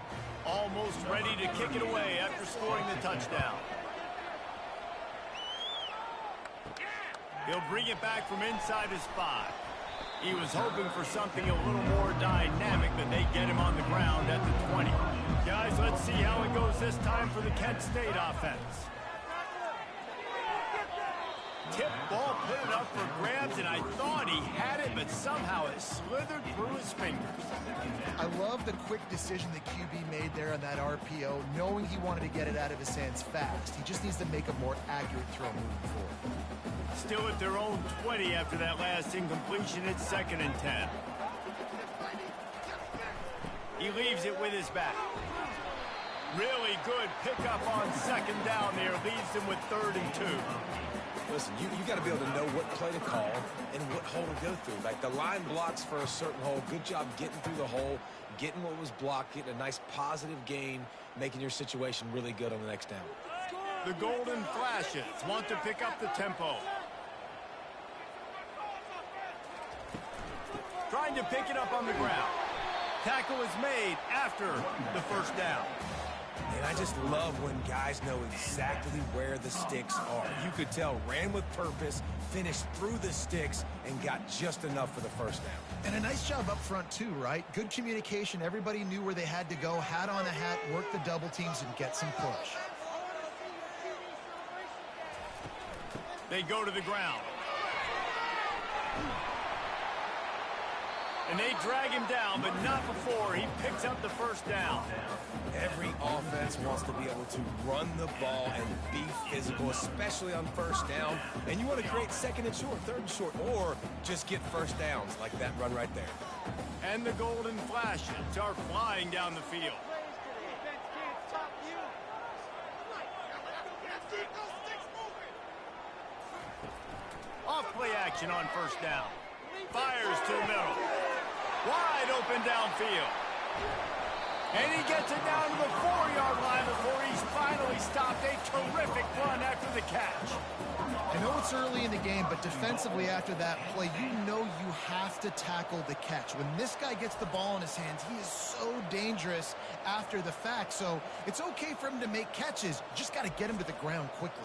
Almost ready to kick it away after scoring the touchdown. He'll bring it back from inside his 5. He was hoping for something a little more dynamic, but they get him on the ground at the 20. Guys, let's see how it goes this time for the Kent State offense. Tip ball, put it up for grabs, and I thought he had it, but somehow it slithered through his fingers. I love the quick decision the QB made there on that RPO, knowing he wanted to get it out of his hands fast. He just needs to make a more accurate throw moving forward. Still at their own 20 after that last incompletion. It's 2nd and 10. He leaves it with his back. Really good pickup on second down there. Leaves them with 3rd and 2. Listen, you got to be able to know what play to call and what hole to go through. Like the line blocks for a certain hole. Good job getting through the hole, getting what was blocked, getting a nice positive gain, making your situation really good on the next down. The Golden Flashes want to pick up the tempo. Trying to pick it up on the ground. Tackle is made after the first down. And I just love when guys know exactly where the sticks are. You could tell, ran with purpose, finished through the sticks, and got just enough for the first down. And a nice job up front, too, right? Good communication. Everybody knew where they had to go. Hat on a hat, work the double teams, and get some push. They go to the ground. And they drag him down, but not before he picks up the first down. Every offense wants to be able to run the ball and be physical, especially on first down. And you want to create 2nd and short, 3rd and short, or just get first downs like that run right there. And the Golden Flashes are flying down the field. Off play action on first down. Fires to the middle. Wide open downfield. And he gets it down to the 4-yard line before he's finally stopped. A terrific run after the catch. I know it's early in the game, but defensively after that play, you know you have to tackle the catch. When this guy gets the ball in his hands, he is so dangerous after the fact. So it's okay for him to make catches. You just got to get him to the ground quickly.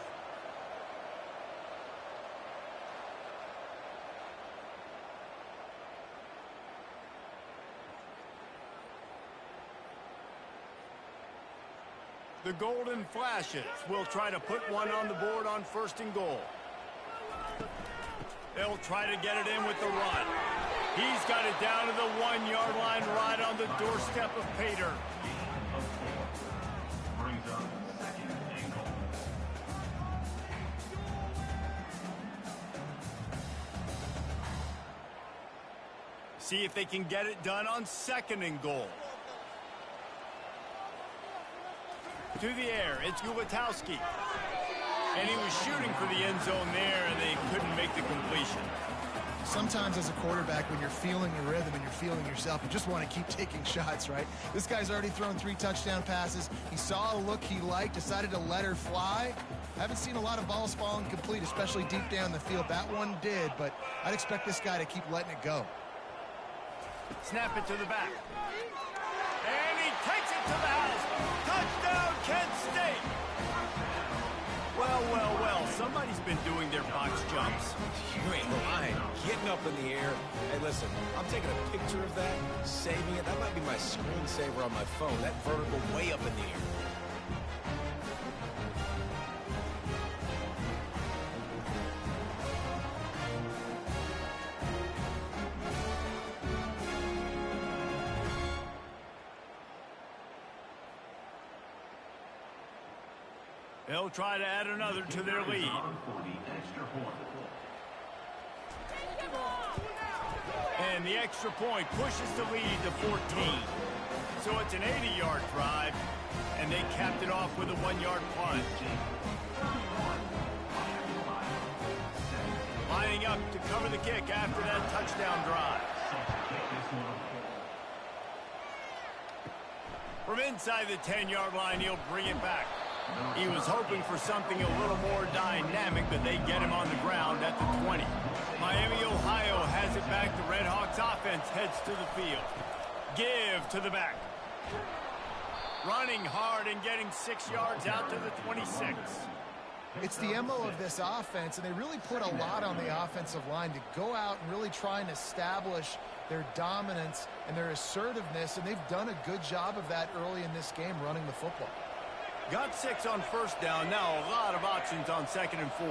The Golden Flashes will try to put one on the board on 1st and goal. They'll try to get it in with the run. He's got it down to the 1-yard line right on the doorstep of Pater. See if they can get it done on 2nd and goal. To the air, it's Gulitowski. And he was shooting for the end zone there, and they couldn't make the completion. Sometimes as a quarterback, when you're feeling the rhythm and you're feeling yourself, you just want to keep taking shots, right? This guy's already thrown 3 touchdown passes. He saw a look he liked, decided to let her fly. I haven't seen a lot of balls falling complete, especially deep down the field. That one did, but I'd expect this guy to keep letting it go. Snap it to the back. And he takes it to the house. Touchdown, Kent State. Well, well, well. Somebody's been doing their box jumps. You ain't lying. Getting up in the air. Hey, listen, I'm taking a picture of that, saving it. That might be my screensaver on my phone. That vertical way up in the air. They'll try to add another to their lead. And the extra point pushes the lead to 14. So it's an 80-yard drive, and they capped it off with a 1-yard punt. Lining up to cover the kick after that touchdown drive. From inside the 10-yard line, he'll bring it back. He was hoping for something a little more dynamic, but they get him on the ground at the 20. Miami, Ohio has it back. The Redhawks offense heads to the field. Give to the back. Running hard and getting 6 yards out to the 26. It's the MO of this offense, and they really put a lot on the offensive line to go out and really try and establish their dominance and their assertiveness, and they've done a good job of that early in this game running the football. Got 6 on first down. Now a lot of options on 2nd and 4.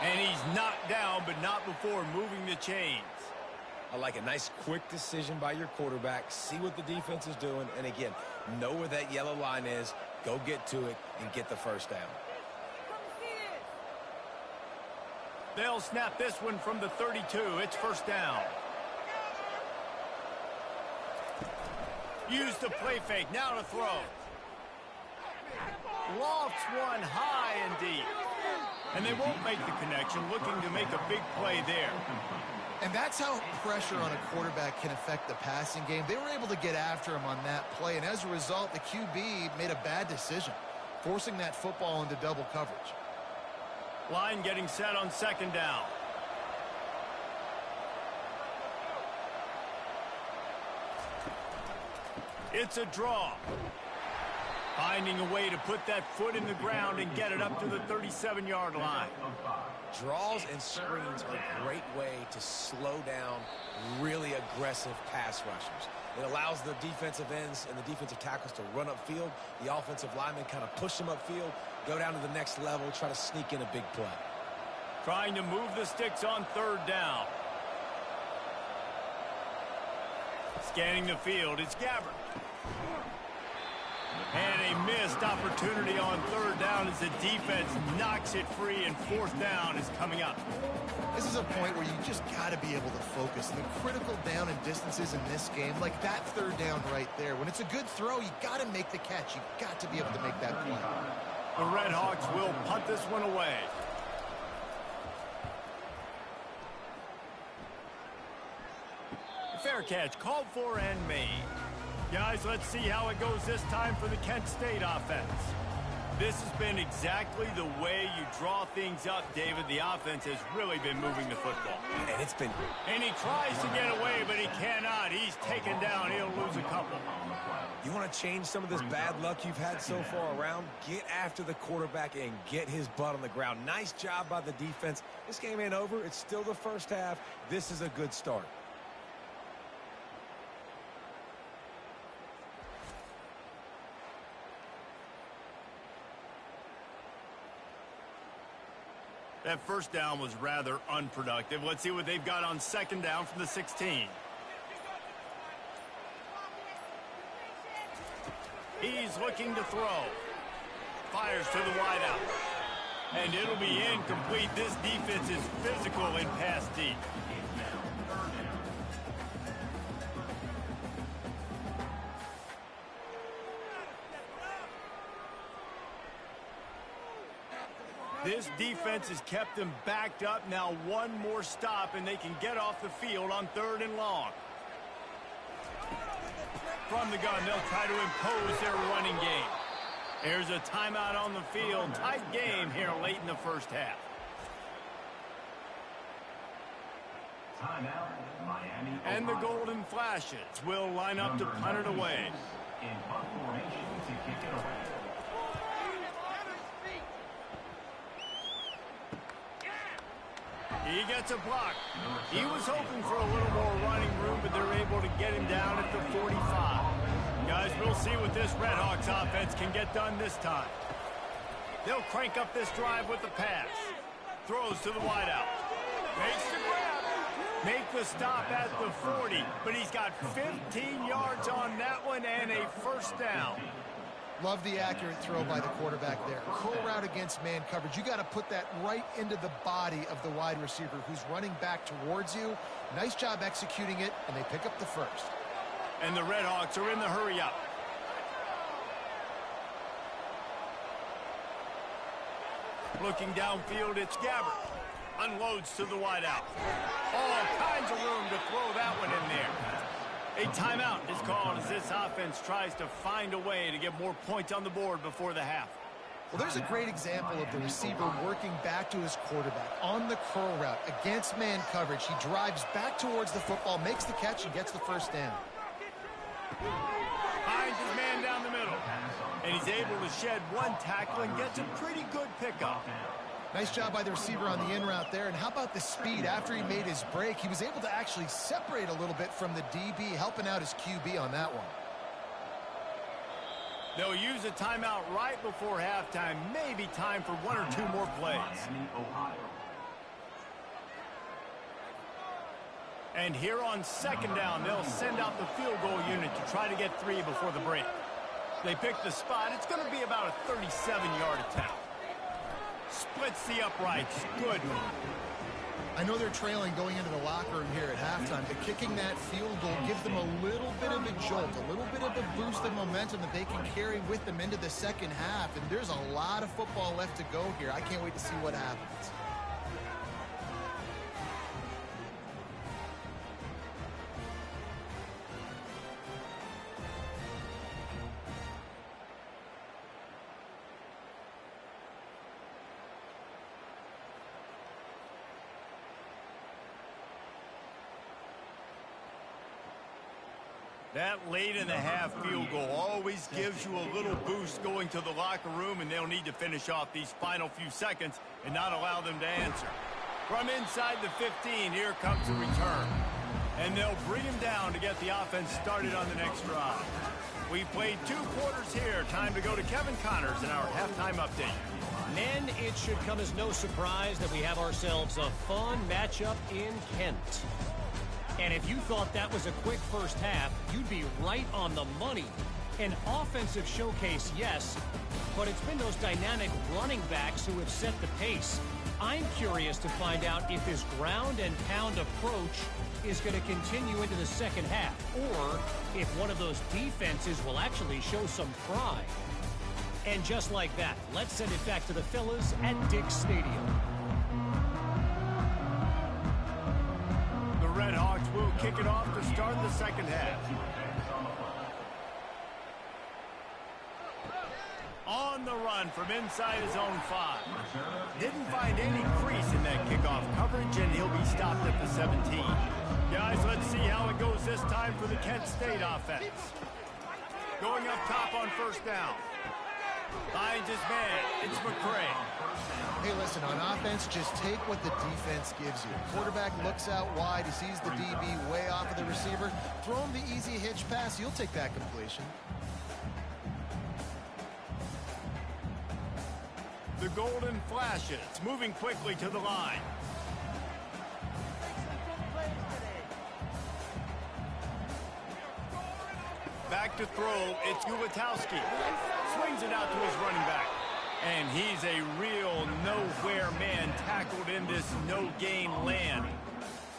And he's knocked down, but not before moving the chains. I like a nice quick decision by your quarterback. See what the defense is doing. And again, know where that yellow line is. Go get to it and get the first down. They'll snap this one from the 32. It's first down. Use the play fake. Now to throw. Lofts one high and deep. And they won't make the connection, looking to make a big play there. And that's how pressure on a quarterback can affect the passing game. They were able to get after him on that play, and as a result, the QB made a bad decision, forcing that football into double coverage. Line getting set on second down. It's a draw. Finding a way to put that foot in the ground and get it up to the 37-yard line. Draws and screens are a great way to slow down really aggressive pass rushers. It allows the defensive ends and the defensive tackles to run upfield. The offensive linemen kind of push them upfield, go down to the next level, try to sneak in a big play. Trying to move the sticks on third down. Scanning the field, it's Gabbert. And a missed opportunity on third down as the defense knocks it free, and fourth down is coming up. This is a point where you just got to be able to focus. The critical down and distances in this game, like that third down right there. When it's a good throw, you got to make the catch. You got to be able to make that play. The Redhawks will punt this one away. Fair catch called for and made. Guys, let's see how it goes this time for the Kent State offense. This has been exactly the way you draw things up, David. The offense has really been moving the football. And it's been... And he tries to get away, but he cannot. He's taken down. He'll lose a couple. You want to change some of this bad luck you've had so far around? Get after the quarterback and get his butt on the ground. Nice job by the defense. This game ain't over. It's still the first half. This is a good start. That first down was rather unproductive. Let's see what they've got on second down from the 16. He's looking to throw. Fires to the wideout. And it'll be incomplete. This defense is physical in pass deep. This defense has kept them backed up. Now one more stop, and they can get off the field on third and long. From the gun, they'll try to impose their running game. There's a timeout on the field. Tight game here late in the first half. Timeout, Miami, and the Golden Flashes will line up to punt it away. In punt formation to kick it away. He gets a block. He was hoping for a little more running room, but they're able to get him down at the 45. Guys, we'll see what this Redhawks offense can get done this time. They'll crank up this drive with the pass. Throws to the wideout. Makes the grab. Make the stop at the 40, but he's got 15 yards on that one and a first down. Love the accurate throw by the quarterback there. Curl route against man coverage. You got to put that right into the body of the wide receiver who's running back towards you. Nice job executing it, and they pick up the first. And the Redhawks are in the hurry up. Looking downfield, it's Gabbert. Unloads to the wideout. All kinds of room to throw that one in there. A timeout is called as this offense tries to find a way to get more points on the board before the half. Well, there's a great example of the receiver working back to his quarterback on the curl route against man coverage. He drives back towards the football, makes the catch, and gets the first down. Finds his man down the middle. And he's able to shed one tackle and gets a pretty good pickup. Nice job by the receiver on the in route there. And how about the speed? After he made his break, he was able to actually separate a little bit from the DB, helping out his QB on that one. They'll use a timeout right before halftime. Maybe time for one or two more plays. And here on second down, they'll send out the field goal unit to try to get 3 before the break. They pick the spot. It's going to be about a 37-yard attempt. Splits the uprights. Good. I know they're trailing going into the locker room here at halftime, but kicking that field goal gives them a little bit of a jolt, a little bit of a boost of momentum that they can carry with them into the second half. And there's a lot of football left to go here. I can't wait to see what happens. That late in the half field goal always gives you a little boost going to the locker room, and they'll need to finish off these final few seconds and not allow them to answer. From inside the 15, here comes the return. And they'll bring him down to get the offense started on the next drive. We've played 2 quarters here. Time to go to Kevin Connors in our halftime update. Men, it should come as no surprise that we have ourselves a fun matchup in Kent. And if you thought that was a quick first half, you'd be right on the money. An offensive showcase, yes, but it's been those dynamic running backs who have set the pace. I'm curious to find out if this ground and pound approach is going to continue into the second half, or if one of those defenses will actually show some pride. And just like that, let's send it back to the fellas at Dick's Stadium. The Redhawks will kick it off to start the second half. On the run from inside his own 5. Didn't find any crease in that kickoff coverage, and he'll be stopped at the 17. Guys, let's see how it goes this time for the Kent State offense. Going up top on first down. Finds his man. It's McCray. Hey, listen, on offense, just take what the defense gives you. Quarterback looks out wide. He sees the DB way off of the receiver. Throw him the easy hitch pass. You'll take that completion. The Golden Flashes moving quickly to the line. Back to throw, it's Ulatowski. Swings it out to his running back. And he's a real nowhere man tackled in this no-gain land.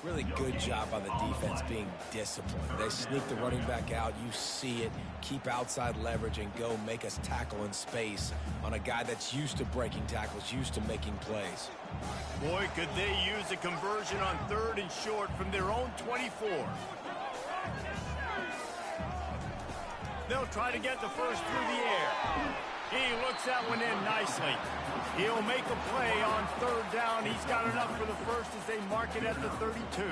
Really good job by the defense being disciplined. They sneak the running back out. You see it. Keep outside leverage and go make us tackle in space on a guy that's used to breaking tackles, used to making plays. Boy, could they use a conversion on 3rd and short from their own 24. They'll try to get the first through the air. He looks that one in nicely. He'll make a play on 3rd down. He's got enough for the first as they mark it at the 32.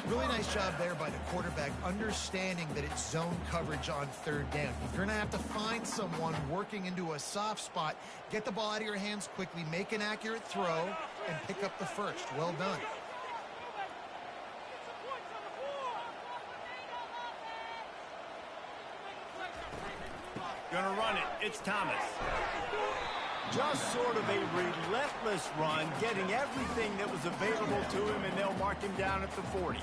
Really nice job there by the quarterback, understanding that it's zone coverage on 3rd down. You're going to have to find someone working into a soft spot, get the ball out of your hands quickly, make an accurate throw, and pick up the first. Well done. Gonna run it. It's Thomas. Just sort of a relentless run, getting everything that was available to him, and they'll mark him down at the 40.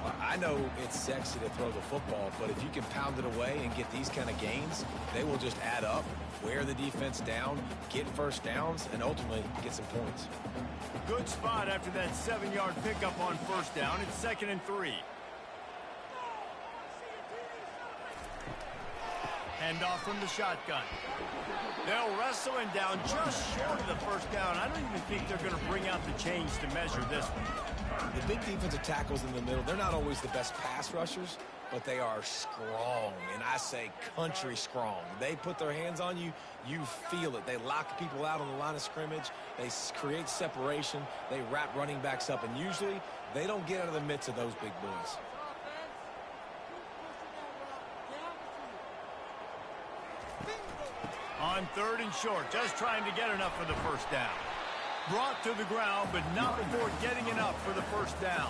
Well, I know it's sexy to throw the football, but if you can pound it away and get these kind of gains, they will just add up, wear the defense down, get first downs, and ultimately get some points. Good spot after that 7-yard pickup on first down. It's 2nd and 3. Handoff from the shotgun. They'll wrestle him down just short of the first down. I don't even think they're going to bring out the chains to measure this one. The big defensive tackles in the middle, they're not always the best pass rushers, but they are strong, and I say country strong. They put their hands on you, you feel it. They lock people out on the line of scrimmage. They create separation. They wrap running backs up, and usually they don't get out of the midst of those big boys. On 3rd and short, just trying to get enough for the first down. Brought to the ground, but not before getting enough for the first down.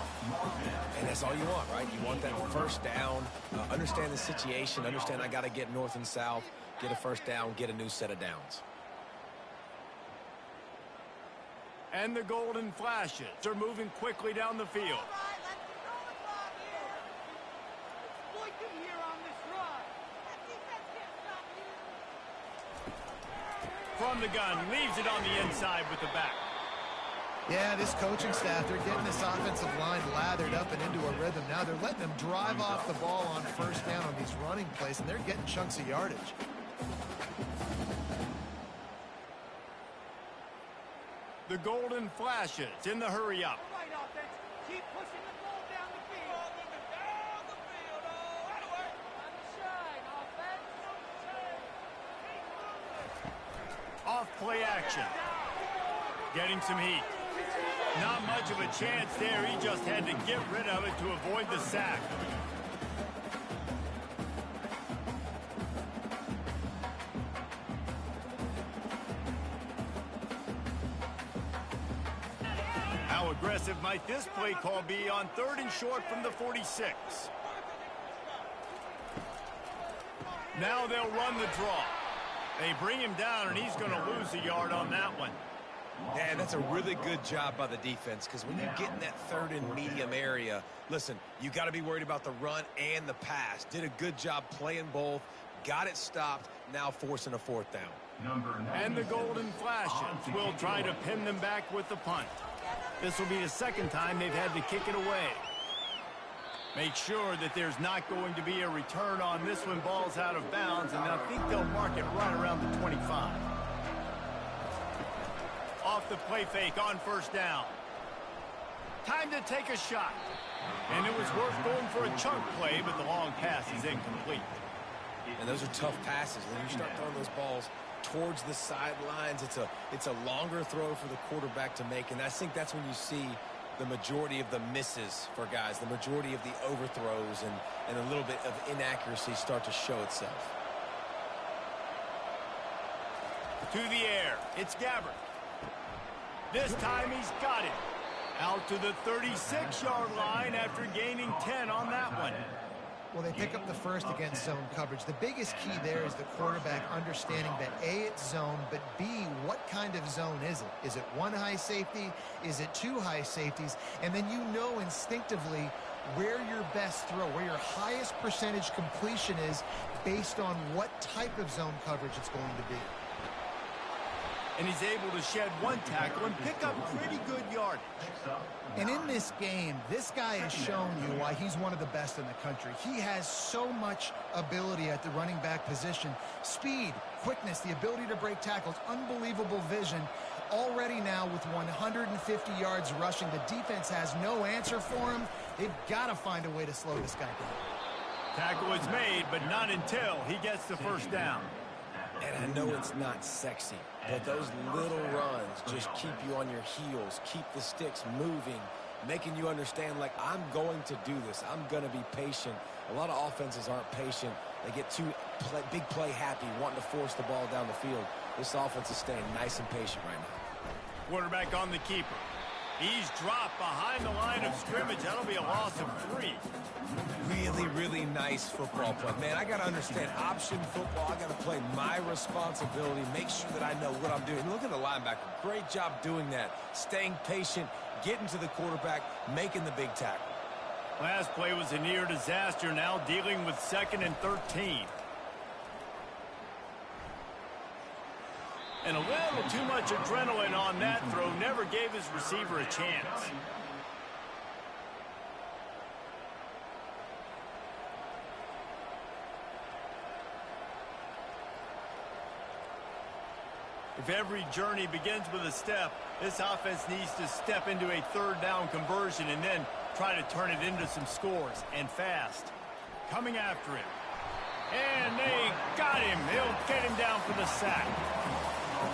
And that's all you want, right? You want that first down, understand the situation, understand I got to get north and south, get a first down, get a new set of downs. And the Golden Flashes are moving quickly down the field. From the gun, leaves it on the inside with the back. Yeah, this coaching staff, they're getting this offensive line lathered up and into a rhythm. Now they're letting them drive off the ball on first down on these running plays, and they're getting chunks of yardage. The Golden Flashes in the hurry up. Right, offense. Keep pushing the ball down the field. Down the field. Oh, that'll work. Time to shine, offense. Off play action. Getting some heat. Not much of a chance there. He just had to get rid of it to avoid the sack. How aggressive might this play call be on 3rd and short from the 46? Now they'll run the draw. They bring him down, and he's going to lose a yard on that one. And that's a really good job by the defense, because when you get in that 3rd and medium area, listen, you got to be worried about the run and the pass. Did a good job playing both, got it stopped, now forcing a 4th down. And the Golden Flashes will try to pin them back with the punt. This will be the 2nd time they've had to kick it away. Make sure that there's not going to be a return on this when ball's out of bounds, and I think they'll mark it right around the 25. Off the play fake on first down. Time to take a shot. And it was worth going for a chunk play, but the long pass is incomplete. And those are tough passes. When you start throwing those balls towards the sidelines, it's a longer throw for the quarterback to make, and I think that's when you see the majority of the misses for guys, the majority of the overthrows and a little bit of inaccuracy start to show itself. To the air, it's Gabbert. This time he's got it. Out to the 36-yard line after gaining 10 on that one. Well, they pick up the first against zone coverage. The biggest key there is the quarterback understanding that A, it's zone, but B, what kind of zone is it? Is it one high safety? Is it two high safeties? And then you know instinctively where your best throw, where your highest percentage completion is based on what type of zone coverage it's going to be. And he's able to shed one tackle and pick up pretty good yardage. And in this game, this guy has shown you why he's one of the best in the country. He has so much ability at the running back position. Speed, quickness, the ability to break tackles, unbelievable vision. Already now with 150 yards rushing, the defense has no answer for him. They've got to find a way to slow this guy down. Tackle is made, but not until he gets the first down. And I know it's not sexy, but those little runs just keep you on your heels, keep the sticks moving, making you understand, like, I'm going to do this. I'm going to be patient. A lot of offenses aren't patient. They get too big play happy, wanting to force the ball down the field. This offense is staying nice and patient right now. Quarterback on the keeper. He's dropped behind the line of scrimmage. That'll be a loss of 3. Really, really nice football play. Man, I got to understand option football. I got to play my responsibility, make sure that I know what I'm doing. Look at the linebacker. Great job doing that. Staying patient, getting to the quarterback, making the big tackle. Last play was a near disaster. Now dealing with 2nd and 13. And a little too much adrenaline on that throw. Never gave his receiver a chance. If every journey begins with a step, this offense needs to step into a 3rd down conversion and then try to turn it into some scores, and fast. Coming after him. And they got him. They'll get him down for the sack.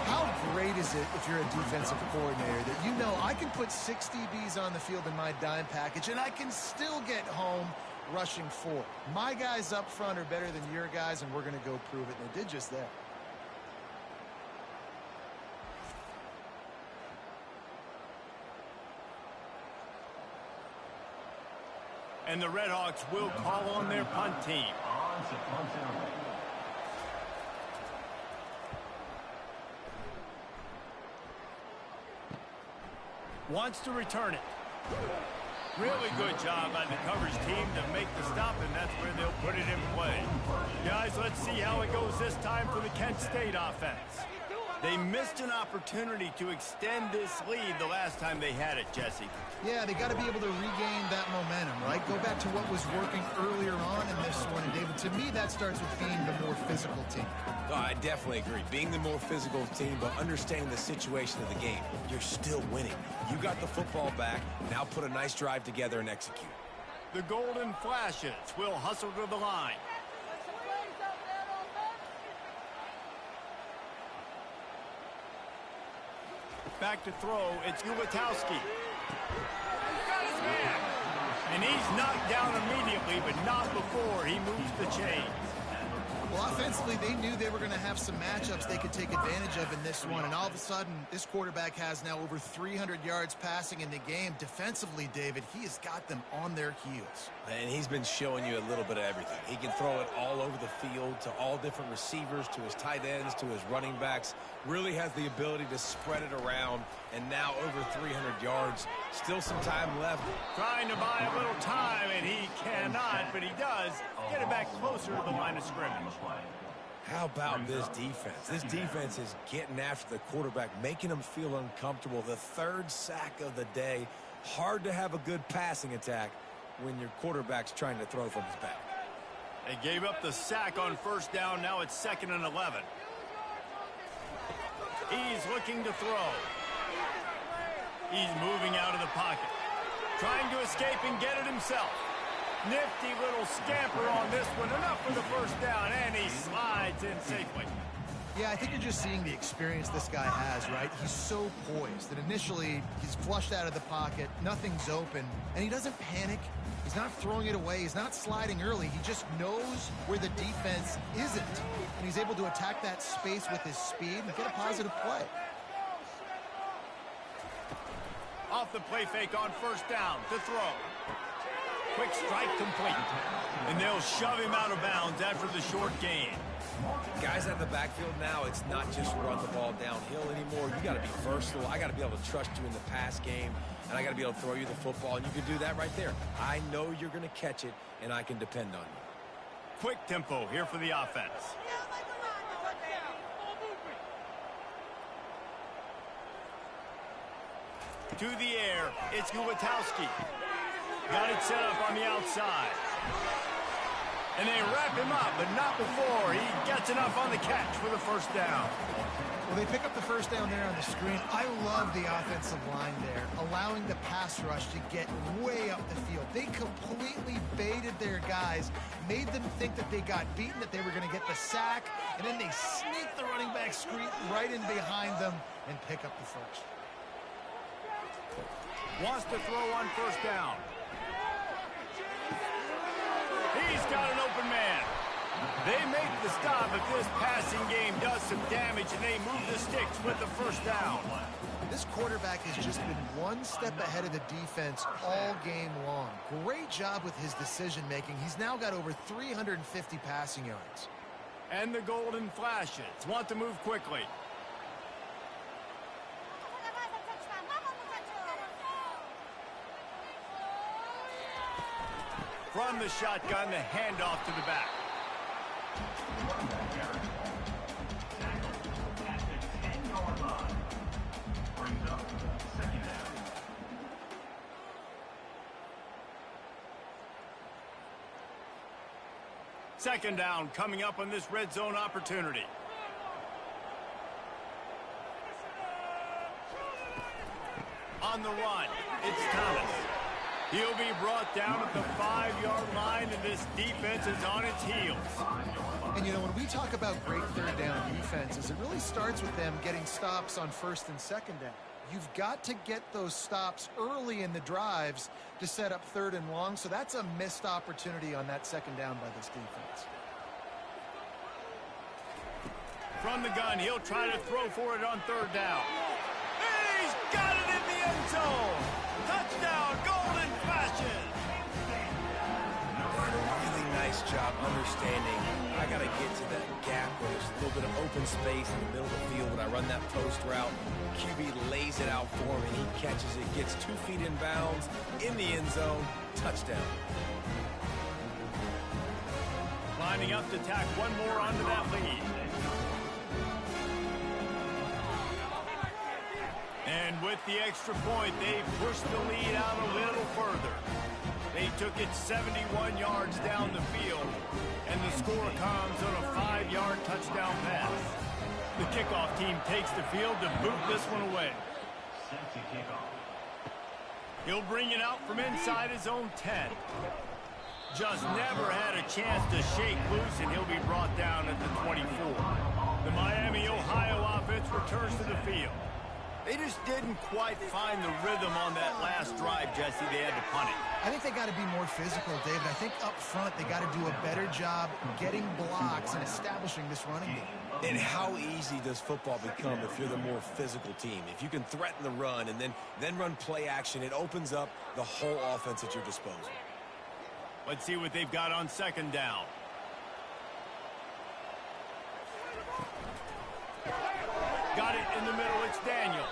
How great is it if you're a defensive coordinator that you know I can put 6 DBs on the field in my dime package and I can still get home rushing 4. My guys up front are better than your guys, and we're going to go prove it, and they did just that. And the Redhawks will call on their punt team. Wants to return it. Really good job by the coverage team to make the stop, and that's where they'll put it in play. Guys, let's see how it goes this time for the Kent State offense. They missed an opportunity to extend this lead the last time they had it, Jesse. Yeah, they got to be able to regain that momentum, right? Go back to what was working earlier on in this one. And, David, to me, that starts with being the more physical team. Oh, I definitely agree. Being the more physical team, but understanding the situation of the game. You're still winning. You got the football back. Now put a nice drive together and execute. The Golden Flashes will hustle to the line. Back to throw, it's Ulatowski. And he's knocked down immediately, but not before he moves the chains. Well, offensively, they knew they were going to have some matchups they could take advantage of in this one. And all of a sudden, this quarterback has now over 300 yards passing in the game. Defensively, David, he has got them on their heels. And he's been showing you a little bit of everything. He can throw it all over the field to all different receivers, to his tight ends, to his running backs. Really has the ability to spread it around. And now over 300 yards. Still some time left. Trying to buy a little time, and he cannot, but he does get it back closer to the line of scrimmage. How about this defense? This defense is getting after the quarterback, making him feel uncomfortable. The third sack of the day. Hard to have a good passing attack when your quarterback's trying to throw from his back. They gave up the sack on first down. Now it's 2nd and 11. He's looking to throw. He's moving out of the pocket. Trying to escape and get it himself. Nifty little scamper on this one. Enough for the first down, and he slides in safely. Yeah, I think you're just seeing the experience this guy has, right? He's so poised that initially he's flushed out of the pocket, nothing's open, and he doesn't panic. He's not throwing it away. He's not sliding early. He just knows where the defense isn't, and he's able to attack that space with his speed and get a positive play. Off the play fake on first down to throw. Quick strike complete. And they'll shove him out of bounds after the short gain. Guys out of the backfield now, it's not just run the ball downhill anymore. You got to be versatile. I got to be able to trust you in the pass game, and I got to be able to throw you the football, and you can do that right there. I know you're going to catch it, and I can depend on you. Quick tempo here for the offense. To the air, it's Ulatowski. Got it set up on the outside. And they wrap him up, but not before he gets enough on the catch for the first down. Well, they pick up the first down there on the screen. I love the offensive line there, allowing the pass rush to get way up the field. They completely baited their guys, made them think that they got beaten, that they were going to get the sack, and then they sneak the running back screen right in behind them and pick up the first. Wants to throw on first down. He's got an open man. They make the stop, but this passing game does some damage, and they move the sticks with the first down. This quarterback has just been one step ahead of the defense all game long. Great job with his decision-making. He's now got over 350 passing yards. And the Golden Flashes want to move quickly. From the shotgun, the handoff to the back. Second down coming up on this red zone opportunity. On the run, it's Thomas. He'll be brought down at the 5-yard line, and this defense is on its heels. And, you know, when we talk about great third down defenses, it really starts with them getting stops on first and second down. You've got to get those stops early in the drives to set up third and long, so that's a missed opportunity on that second down by this defense. From the gun, he'll try to throw for it on third down. He's got it in the end zone! Touchdown, Golden Flashes! Really nice job understanding. I got to get to that gap where there's a little bit of open space in the middle of the field. When I run that post route, QB lays it out for him, and he catches it, gets 2 feet in bounds, in the end zone, touchdown. Lining up to tack one more onto that lead. With the extra point, they pushed the lead out a little further. They took it 71 yards down the field, and the score comes on a 5-yard touchdown pass. The kickoff team takes the field to boot this one away. Set to kick off. He'll bring it out from inside his own 10. Just never had a chance to shake loose, and he'll be brought down at the 24. The Miami, Ohio offense returns to the field. They just didn't quite find the rhythm on that last drive, Jesse. They had to punt it. I think they got to be more physical, David. I think up front they got to do a better job getting blocks and establishing this running game. And how easy does football become if you're the more physical team? If you can threaten the run and then run play action, it opens up the whole offense at your disposal. Let's see what they've got on second down. Got it in the middle. It's Daniel.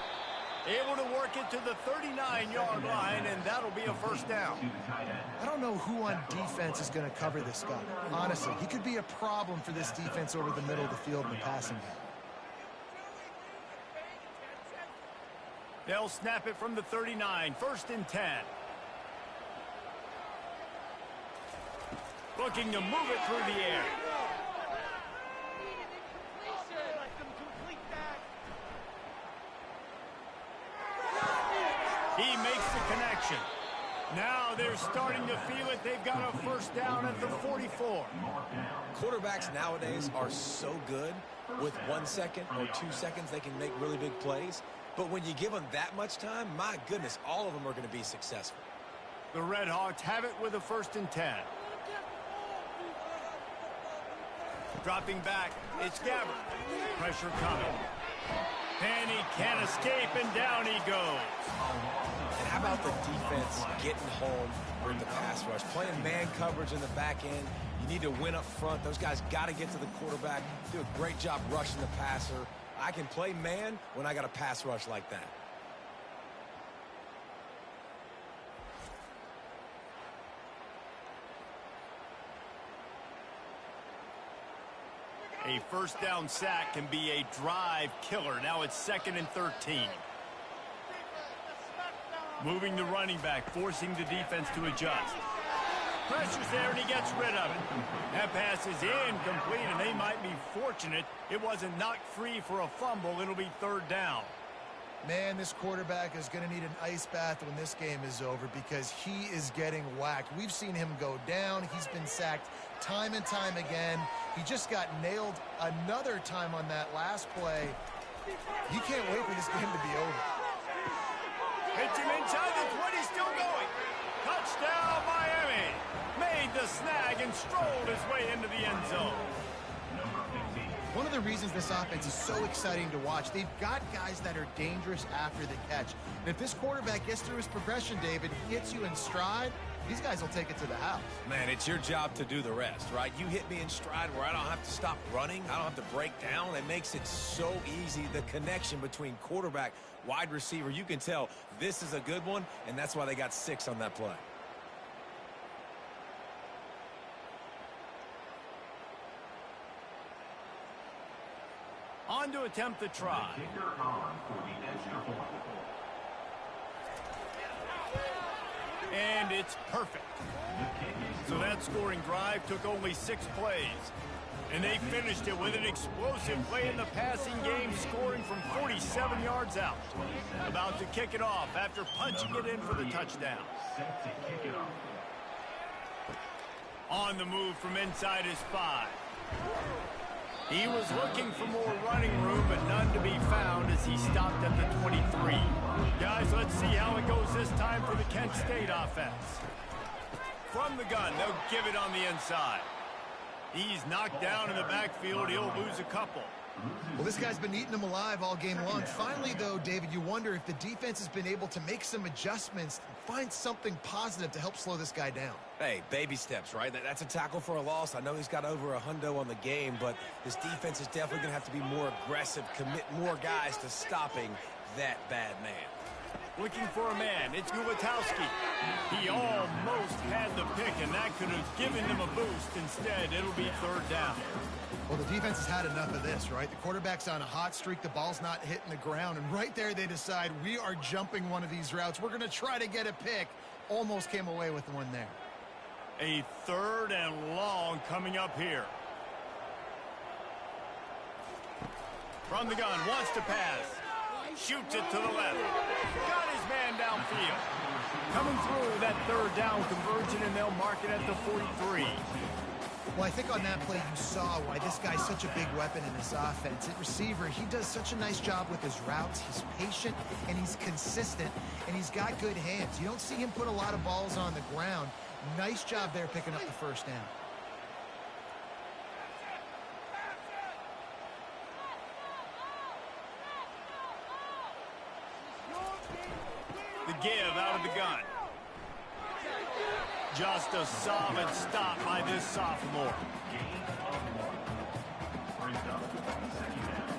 Able to work it to the 39-yard line, and that'll be a first down. I don't know who on defense is going to cover this guy. Honestly, he could be a problem for this defense over the middle of the field in the passing game. They'll snap it from the 39. First and 10. Looking to move it through the air. He makes the connection. Now they're starting to feel it. They've got a first down at the 44. Quarterbacks nowadays are so good. With 1 second or 2 seconds, they can make really big plays. But when you give them that much time, my goodness, all of them are going to be successful. The Redhawks have it with a first and 10. Dropping back, it's Gabbert. Pressure coming. And he can't escape, and down he goes. And how about the defense getting home with the pass rush? Playing man coverage in the back end. You need to win up front. Those guys got to get to the quarterback. Do a great job rushing the passer. I can play man when I got a pass rush like that. A first down sack can be a drive killer. Now it's second and 13. Moving the running back, forcing the defense to adjust. Pressure's there, and he gets rid of it. That pass is incomplete, and they might be fortunate it wasn't knocked free for a fumble. It'll be third down. Man, this quarterback is going to need an ice bath when this game is over because he is getting whacked. We've seen him go down. He's been sacked time and time again. He just got nailed another time on that last play. You can't wait for this game to be over. Hits him inside the 20, still going. Touchdown, Miami. Made the snag and strolled his way into the end zone. One of the reasons this offense is so exciting to watch, they've got guys that are dangerous after the catch. And if this quarterback gets through his progression, David, hits you in stride, these guys will take it to the house. Man, it's your job to do the rest, right? You hit me in stride where I don't have to stop running. I don't have to break down. It makes it so easy, the connection between quarterback, wide receiver. You can tell this is a good one, and that's why they got 6 on that play. On to attempt the try. Kicker on for the extra point. And it's perfect. So that scoring drive took only 6 plays. And they finished it with an explosive play in the passing game, scoring from 47 yards out. About to kick it off after punching it in for the touchdown. Set to kick it off. On the move from inside his 5. He was looking for more running room, but none to be found as he stopped at the 23. Guys, let's see how it goes this time for the Kent State offense. From the gun, they'll give it on the inside. He's knocked down in the backfield. He'll lose a couple. Well, this guy's been eating them alive all game long. Finally, though, David, you wonder if the defense has been able to make some adjustments, find something positive to help slow this guy down. Hey, baby steps, right? That's a tackle for a loss. I know he's got over a hundo on the game, but this defense is definitely going to have to be more aggressive, commit more guys to stopping that bad man. Looking for a man. It's Gulatowski. He almost had the pick, and that could have given them a boost. Instead, it'll be third down. Well, the defense has had enough of this, right? The quarterback's on a hot streak. The ball's not hitting the ground. And right there, they decide, we are jumping one of these routes. We're going to try to get a pick. Almost came away with one there. A 3rd and long coming up here. From the gun, wants to pass. Shoots it to the left. Got his man downfield. Coming through that 3rd down conversion, and they'll mark it at the 43. Well, I think on that play you saw why this guy's such a big weapon in this offense. At receiver, he does such a nice job with his routes. He's patient, and he's consistent, and he's got good hands. You don't see him put a lot of balls on the ground. Nice job there picking up the 1st down. The give out of the gun. Just a solid stop by this sophomore. Gain of 1. Brings up 2nd down.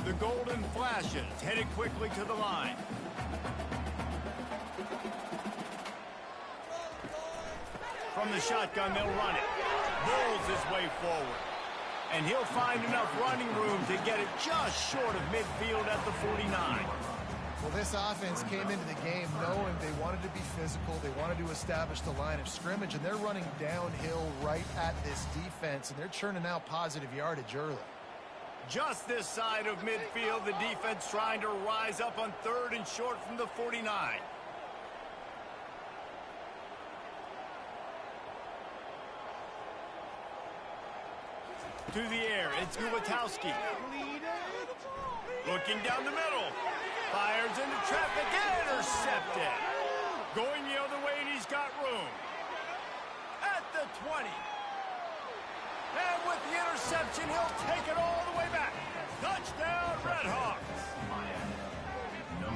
The Golden Flashes headed quickly to the line. From the shotgun, they'll run it. Rolls his way forward. And he'll find enough running room to get it just short of midfield at the 49. Well, this offense came into the game knowing they wanted to be physical. They wanted to establish the line of scrimmage, and they're running downhill right at this defense, and they're churning out positive yardage early. Just this side of midfield, the defense trying to rise up on 3rd and short from the 49. To the air, it's Ncaa. Looking down the middle. Fires into traffic, intercepted. Going the other way, and he's got room. At the 20. And with the interception, he'll take it all the way back. Touchdown, Redhawks.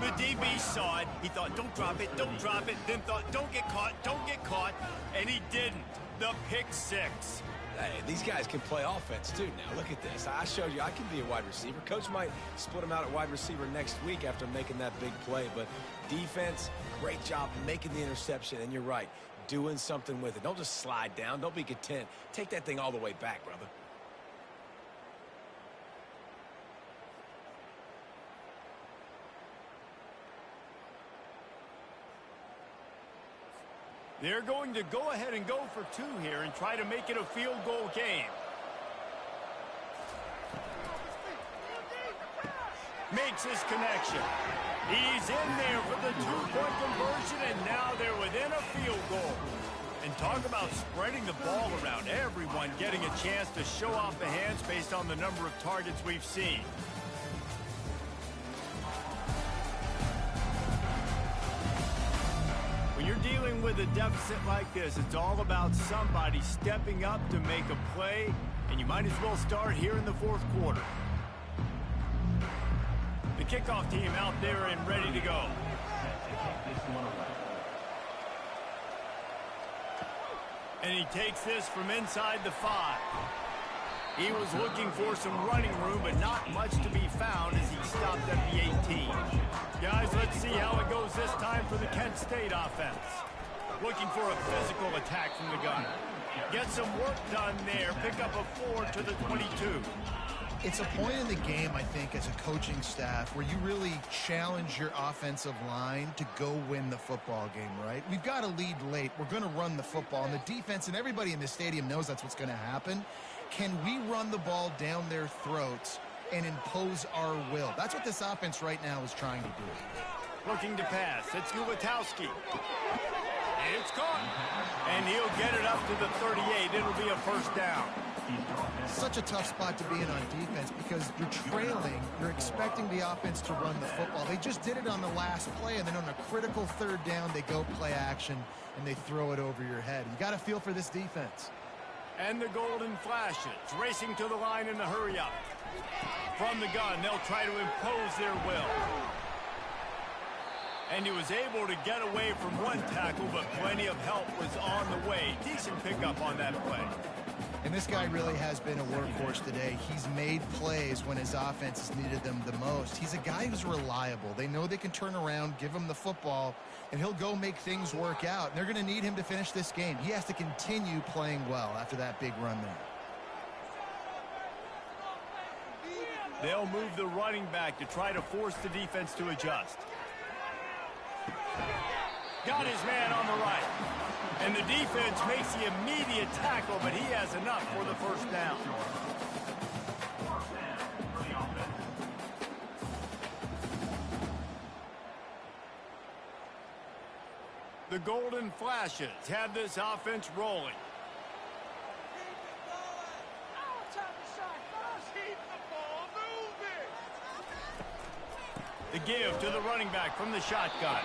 The DB saw it. He thought, don't drop it, don't drop it. Then thought, don't get caught. And he didn't. The pick 6. Hey, these guys can play offense, too. Now, look at this. I showed you I can be a wide receiver. Coach might split him out at wide receiver next week after making that big play. But defense, great job making the interception. And you're right, doing something with it. Don't just slide down. Don't be content. Take that thing all the way back, brother. They're going to go ahead and go for 2 here and try to make it a field goal game. Makes his connection. He's in there for the 2-point conversion, and now they're within a field goal. And talk about spreading the ball around. Everyone getting a chance to show off the hands based on the number of targets we've seen. When you're dealing with a deficit like this, it's all about somebody stepping up to make a play, and you might as well start here in the 4th quarter. The kickoff team out there and ready to go. And he takes this from inside the 5. He was looking for some running room, but not much to be found as he stopped at the 18. Guys, let's see how it goes this time for the Kent State offense. Looking for a physical attack from the gun. Get some work done there. Pick up a 4 to the 22. It's a point in the game, I think, as a coaching staff where you really challenge your offensive line to go win the football game, right? We've got to lead late. We're going to run the football. And the defense and everybody in the stadium knows that's what's going to happen. Can we run the ball down their throats and impose our will? That's what this offense right now is trying to do. Looking to pass. It's Ncaa. It's caught. And he'll get it up to the 38. It'll be a 1st down. Such a tough spot to be in on defense because you're trailing. You're expecting the offense to run the football. They just did it on the last play, and then on a critical 3rd down, they go play action, and they throw it over your head. You got to feel for this defense. And the Golden Flashes racing to the line in the hurry-up. From the gun, they'll try to impose their will. And he was able to get away from one tackle, but plenty of help was on the way. Decent pickup on that play. And this guy really has been a workhorse today. He's made plays when his offense has needed them the most. He's a guy who's reliable. They know they can turn around, give him the football, and he'll go make things work out. And they're going to need him to finish this game. He has to continue playing well after that big run there. They'll move the running back to try to force the defense to adjust. Got his man on the right. And the defense makes the immediate tackle, but he has enough for the first down. The Golden Flashes have this offense rolling. The give to the running back from the shotgun.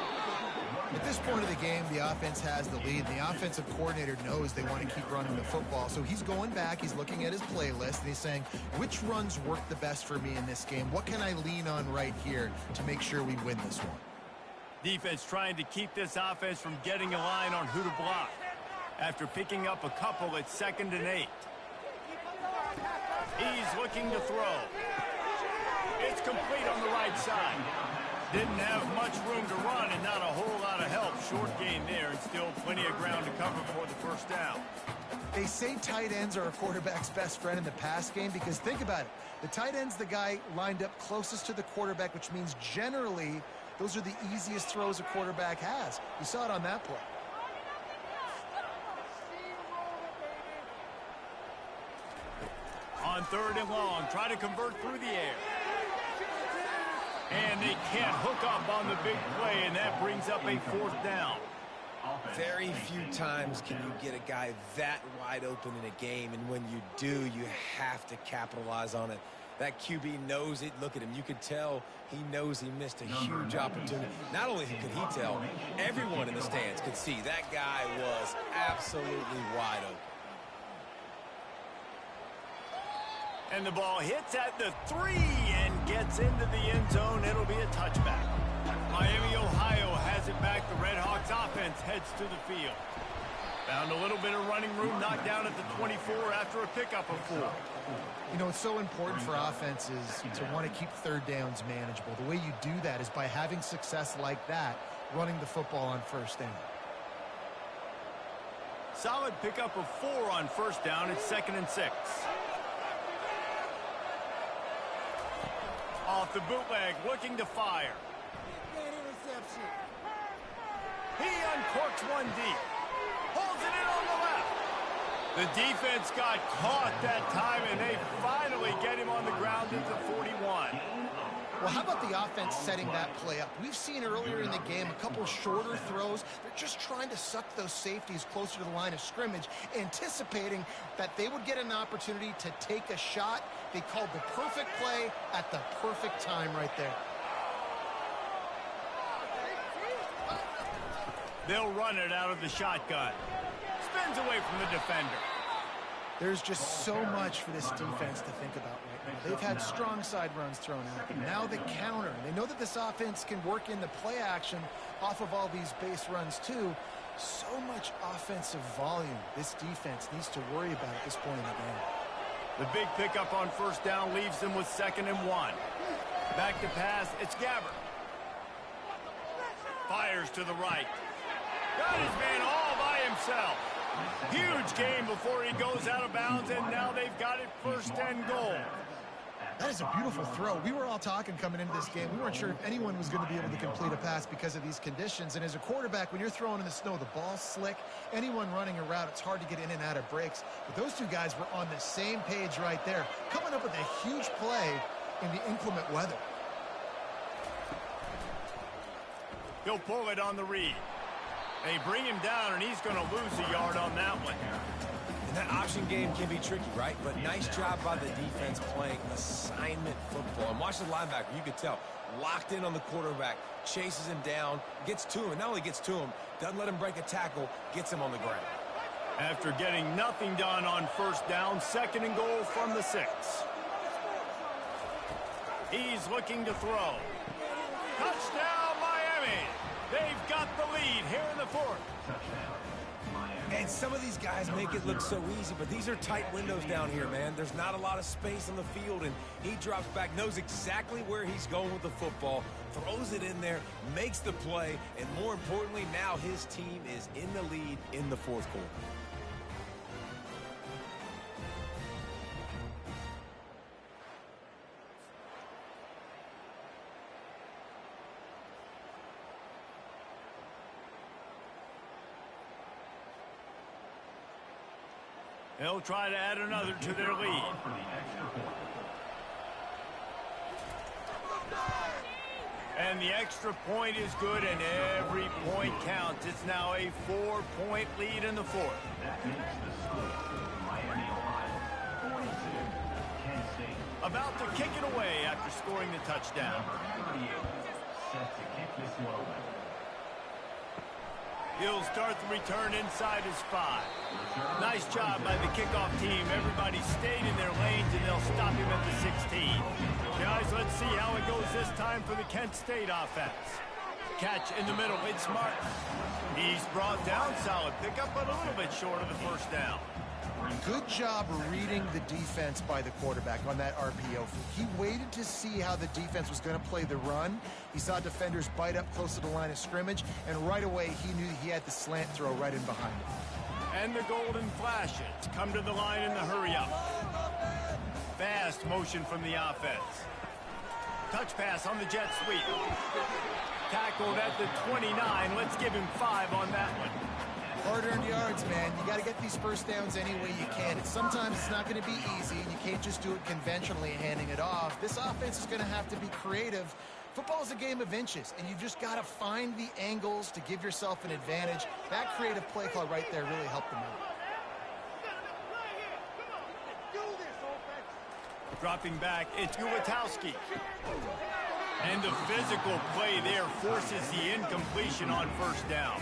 At this point of the game, the offense has the lead. The offensive coordinator knows they want to keep running the football. So he's going back, he's looking at his playlist, and he's saying, which runs work the best for me in this game? What can I lean on right here to make sure we win this one? Defense trying to keep this offense from getting a line on who to block. After picking up a couple at 2nd and 8. He's looking to throw. It's complete on the right side. Didn't have much room to run and not a whole lot of help. Short gain there and still plenty of ground to cover for the first down. They say tight ends are a quarterback's best friend in the pass game because think about it. The tight end's the guy lined up closest to the quarterback, which means generally those are the easiest throws a quarterback has. You saw it on that play. On 3rd and long, try to convert through the air. And they can't hook up on the big play, and that brings up a 4th down. Very few times can you get a guy that wide open in a game, and when you do, you have to capitalize on it. That QB knows it. Look at him. You could tell he knows he missed a huge opportunity. Not only could he tell, everyone in the stands could see that guy was absolutely wide open. And the ball hits at the 3 and gets into the end zone. It'll be a touchback. Miami, Ohio has it back. The Redhawks offense heads to the field. Found a little bit of running room, knocked down at the 24 after a pickup of 4. You know, it's so important for offenses to want to keep 3rd downs manageable. The way you do that is by having success like that, running the football on 1st down. Solid pickup of 4 on 1st down. It's 2nd and 6. Off the bootleg, looking to fire. He uncorks one deep. Holds it in on the left. The defense got caught that time, and they finally get him on the ground at the 41. Well, how about the offense setting that play up? We've seen earlier in the game a couple shorter throws. They're just trying to suck those safeties closer to the line of scrimmage, anticipating that they would get an opportunity to take a shot. They called the perfect play at the perfect time right there. They'll run it out of the shotgun. Spins away from the defender. There's just so much for this defense to think about right now. They've had strong side runs thrown at them. Now the counter. They know that this offense can work in the play action off of all these base runs too. So much offensive volume this defense needs to worry about at this point in the game. The big pickup on 1st down leaves them with 2nd and 1. Back to pass, it's Gabbert. Fires to the right. Got his man all by himself. Huge game before he goes out of bounds, and now they've got it 1st and goal. That is a beautiful throw. We were all talking coming into this game. We weren't sure if anyone was going to be able to complete a pass because of these conditions. And as a quarterback, when you're throwing in the snow, the ball's slick. Anyone running a route, it's hard to get in and out of breaks. But those two guys were on the same page right there, coming up with a huge play in the inclement weather. He'll pull it on the read. They bring him down, and he's going to lose a yard on that one. And that option game can be tricky, right? But nice job by the defense playing assignment football. And watch the linebacker. You could tell. Locked in on the quarterback. Chases him down. Gets to him. And not only gets to him, doesn't let him break a tackle. Gets him on the ground. After getting nothing done on 1st down, 2nd and goal from the 6. He's looking to throw. Touchdown, Miami. They've got the lead here in the 4th. And some of these guys make it look so easy, but these are tight windows down here, man. There's not a lot of space on the field, and he drops back, knows exactly where he's going with the football, throws it in there, makes the play, and more importantly, now his team is in the lead in the fourth quarter. They'll try to add another to their lead. And the extra point is good, and every point counts. It's now a 4-point lead in the fourth. That makes the score Miami, Ohio, 42, Kent State. About to kick it away after scoring the touchdown. Number 38, set to kick this one away. He'll start the return inside his 5. Nice job by the kickoff team. Everybody stayed in their lanes, and they'll stop him at the 16. Guys, let's see how it goes this time for the Kent State offense. Catch in the middle. It's Smart. He's brought down. Solid pickup, but a little bit short of the first down. Good job reading the defense by the quarterback on that RPO. He waited to see how the defense was going to play the run. He saw defenders bite up close to the line of scrimmage, and right away he knew he had the slant throw right in behind him. And the Golden Flashes come to the line in the hurry-up. Fast motion from the offense. Touch pass on the jet sweep. Tackled at the 29. Let's give him 5 on that one. Hard-earned yards, man. You got to get these first downs any way you can. Sometimes it's not going to be easy, and you can't just do it conventionally handing it off. This offense is going to have to be creative. Football is a game of inches, and you just got to find the angles to give yourself an advantage. That creative play call right there really helped them out. Dropping back, it's Ulatowski. And the physical play there forces the incompletion on first down.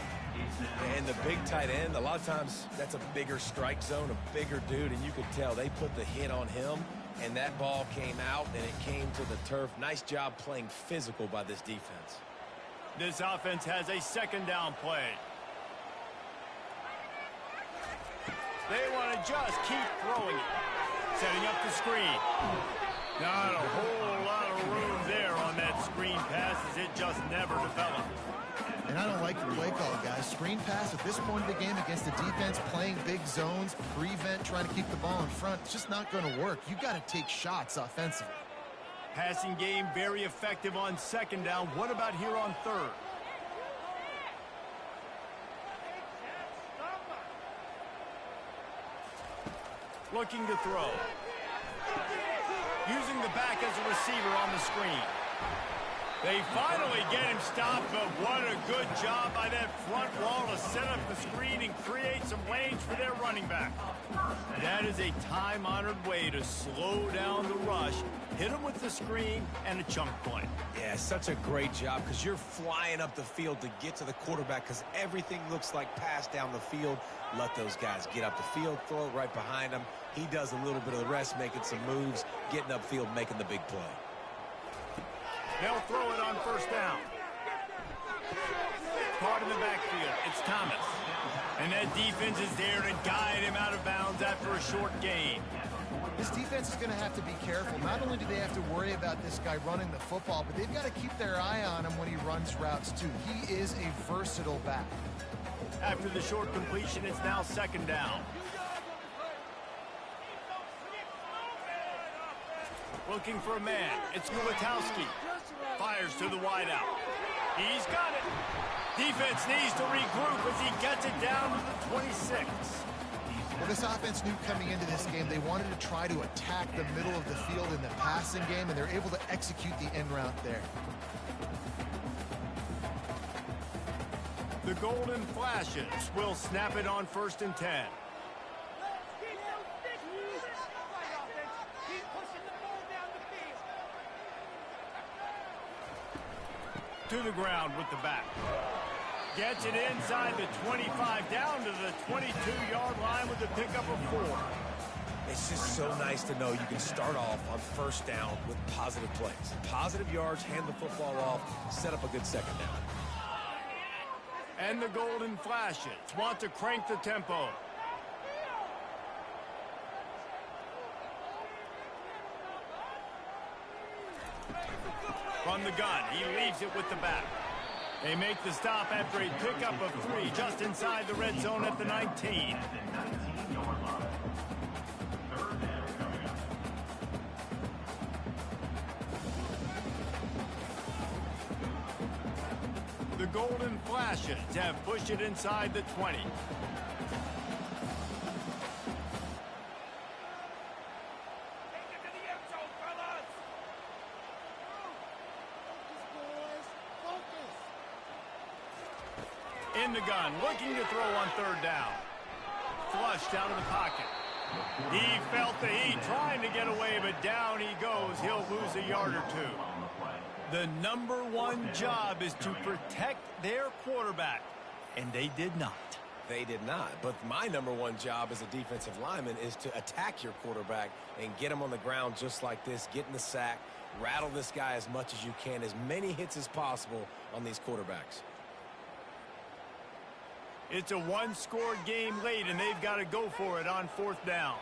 And the big tight end, a lot of times that's a bigger strike zone, a bigger dude, and you could tell they put the hit on him, and that ball came out, and it came to the turf. Nice job playing physical by this defense. This offense has a second down play. They want to just keep throwing it. Setting up the screen. Not a whole lot of room there on that screen pass as it just never developed. And I don't like the play call, guys. Screen pass at this point of the game against the defense playing big zones, prevent, trying to keep the ball in front. It's just not going to work. You've got to take shots offensively. Passing game very effective on second down. What about here on third? Looking to throw. Using the back as a receiver on the screen. They finally get him stopped, but what a good job by that front wall to set up the screen and create some lanes for their running back. That is a time-honored way to slow down the rush, hit him with the screen, and a chunk play. Yeah, such a great job because you're flying up the field to get to the quarterback because everything looks like pass down the field. Let those guys get up the field, throw it right behind him. He does a little bit of the rest, making some moves, getting upfield, making the big play. They'll throw it on first down. Caught in the backfield. It's Thomas. And that defense is there to guide him out of bounds after a short gain. This defense is going to have to be careful. Not only do they have to worry about this guy running the football, but they've got to keep their eye on him when he runs routes, too. He is a versatile back. After the short completion, it's now second down. Looking for a man. It's Ulatowski. Fires to the wideout. He's got it. Defense needs to regroup as he gets it down to the 26. Well, this offense knew coming into this game they wanted to try to attack the middle of the field in the passing game, and they're able to execute the end route there. The Golden Flashes will snap it on 1st and 10. To the ground with the back. Gets it inside the 25, down to the 22-yard line with the pickup of 4. It's just so nice to know you can start off on first down with positive plays. Positive yards, hand the football off, set up a good second down. And the Golden Flashes want to crank the tempo. From the gun, he leaves it with the back. They make the stop after a pickup of 3 just inside the red zone at the 19. The Golden Flashes have pushed it inside the 20. In the gun, looking to throw on 3rd down. Flushed out of the pocket. He felt the heat, trying to get away, but down he goes. He'll lose a yard or 2. The #1 job is to protect their quarterback, and they did not. They did not, but my #1 job as a defensive lineman is to attack your quarterback and get him on the ground just like this, get in the sack, rattle this guy as much as you can, as many hits as possible on these quarterbacks. It's a 1-score game late, and they've got to go for it on 4th down.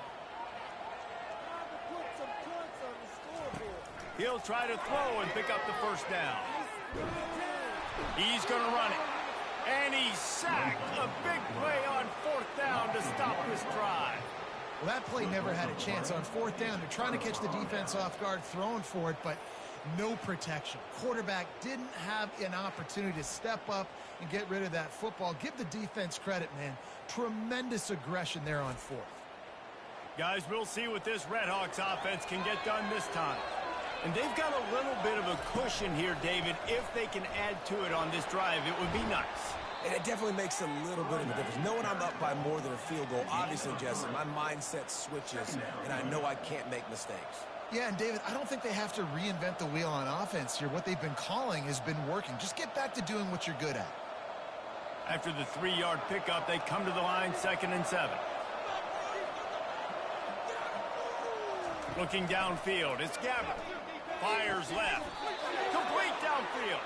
He'll try to throw and pick up the 1st down. He's going to run it. And he's sacked. A big play on 4th down to stop this drive. Well, that play never had a chance on 4th down. They're trying to catch the defense off guard, throwing for it, but no protection. Quarterback didn't have an opportunity to step up and get rid of that football. Give the defense credit, man. Tremendous aggression there on 4th. Guys, we'll see what this Redhawks offense can get done this time. And they've got a little bit of a cushion here, David. If they can add to it on this drive, it would be nice. And it definitely makes a little bit of a difference. Knowing I'm up by more than a field goal, obviously, Jesse, my mindset switches, and I know I can't make mistakes. Yeah, and David, I don't think they have to reinvent the wheel on offense here. What they've been calling has been working. Just get back to doing what you're good at. After the 3-yard pickup, they come to the line, 2nd and 7. Looking downfield, it's Gabbert. Fires left. Complete downfield.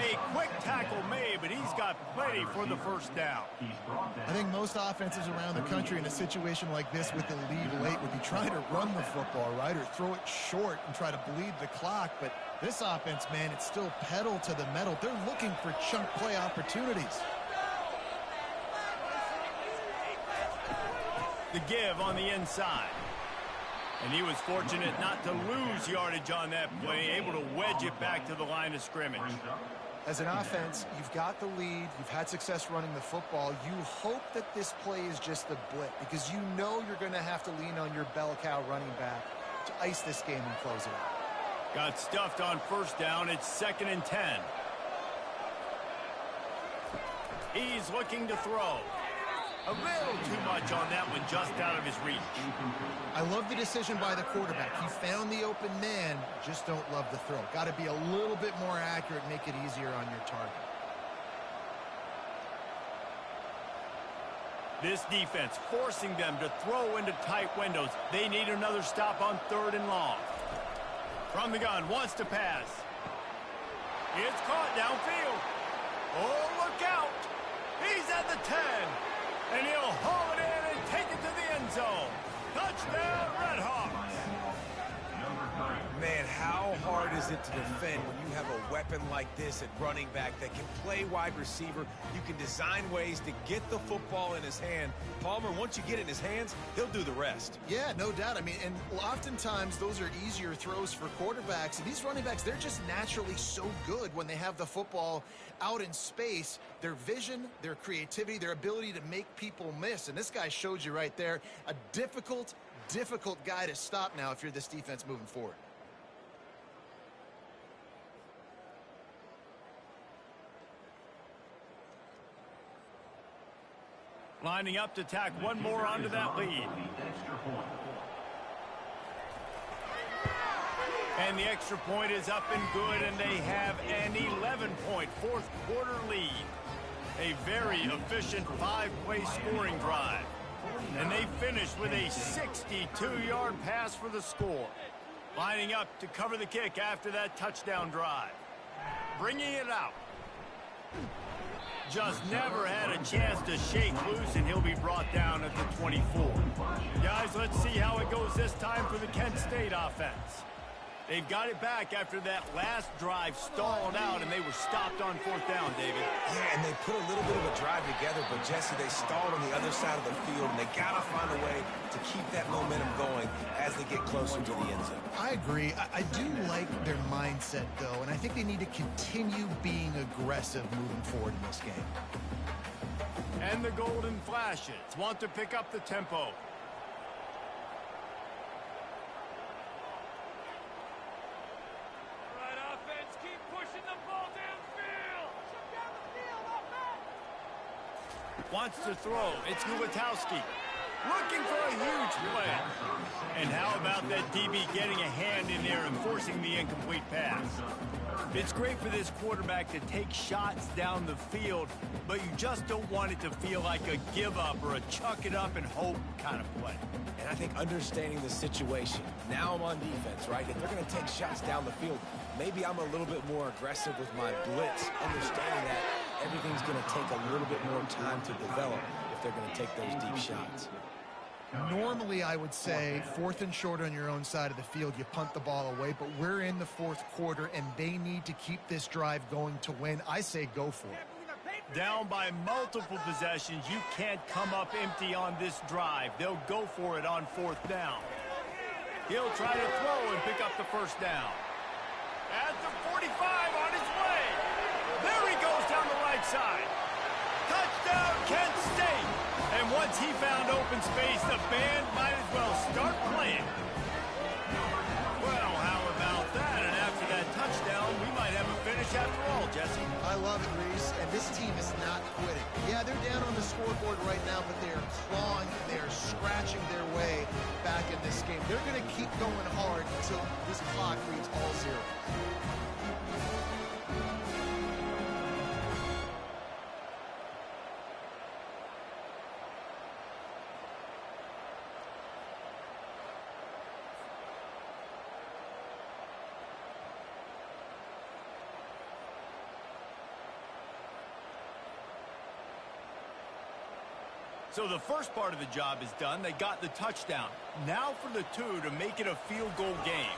A quick tackle made, but he's got plenty for the 1st down. I think most offenses around the country in a situation like this with the lead late would be trying to run the football, right, or throw it short and try to bleed the clock. But this offense, man, it's still pedal to the metal. They're looking for chunk play opportunities. The give on the inside. And he was fortunate not to lose yardage on that play, able to wedge it back to the line of scrimmage. As an offense, you've got the lead. You've had success running the football. You hope that this play is just a blip because you know you're going to have to lean on your bell cow running back to ice this game and close it out. Got stuffed on 1st down. It's 2nd and 10. He's looking to throw. A little too much on that one, just out of his reach. I love the decision by the quarterback. He found the open man, just don't love the throw. Got to be a little bit more accurate, make it easier on your target. This defense forcing them to throw into tight windows. They need another stop on 3rd and long. From the gun, wants to pass. It's caught downfield. Oh, look out. He's at the 10. And he'll haul it in and take it to the end zone. Touchdown, Redhawks. Man, how hard is it to defend when you have a weapon like this at running back that can play wide receiver? You can design ways to get the football in his hand. Palmer, once you get it in his hands, he'll do the rest. Yeah, no doubt. I mean, and oftentimes those are easier throws for quarterbacks. And these running backs, they're just naturally so good when they have the football out in space. Their vision, their creativity, their ability to make people miss. And this guy showed you right there, a difficult guy to stop now if you're this defense moving forward. Lining up to tack one more onto that lead. And the extra point is up and good, and they have an 11-point fourth-quarter lead. A very efficient 5-play scoring drive. And they finish with a 62-yard pass for the score. Lining up to cover the kick after that touchdown drive. Bringing it out. Just never had a chance to shake loose, and he'll be brought down at the 24. Guys, let's see how it goes this time for the Kent State offense. They've got it back after that last drive stalled out, and they were stopped on fourth down, David. Yeah, and they put a little bit of a drive together, but, Jesse, they stalled on the other side of the field, and they got to find a way to keep that momentum going as they get closer to the end zone. I agree. I do like their mindset, though, and I think they need to continue being aggressive moving forward in this game. And the Golden Flashes want to pick up the tempo. Wants to throw. It's Ncaa. Looking for a huge play. And how about that DB getting a hand in there and forcing the incomplete pass? It's great for this quarterback to take shots down the field, but you just don't want it to feel like a give-up or a chuck it up and hope kind of play. And I think understanding the situation, now I'm on defense, right? If they're going to take shots down the field, maybe I'm a little bit more aggressive with my blitz, understanding that everything's going to take a little bit more time to develop if they're going to take those deep shots. Normally, I would say 4th and short on your own side of the field, you punt the ball away, but we're in the 4th quarter, and they need to keep this drive going to win. I say go for it. Down by multiple possessions, you can't come up empty on this drive. They'll go for it on 4th down. He'll try to throw and pick up the first down. At the 45 on his way. There he goes down the right side. Touchdown, Kent State. And once he found open space, the band might as well start playing. Well, how about that? And after that touchdown, we might have a finish after all, Jesse. I love it, Reese, and this team is not quitting. Yeah, they're down on the scoreboard right now, but they are clawing, they are scratching their way back in this game. They're going to keep going hard until this clock reads all zeros. So the first part of the job is done. They got the touchdown. Now for the 2 to make it a field goal game.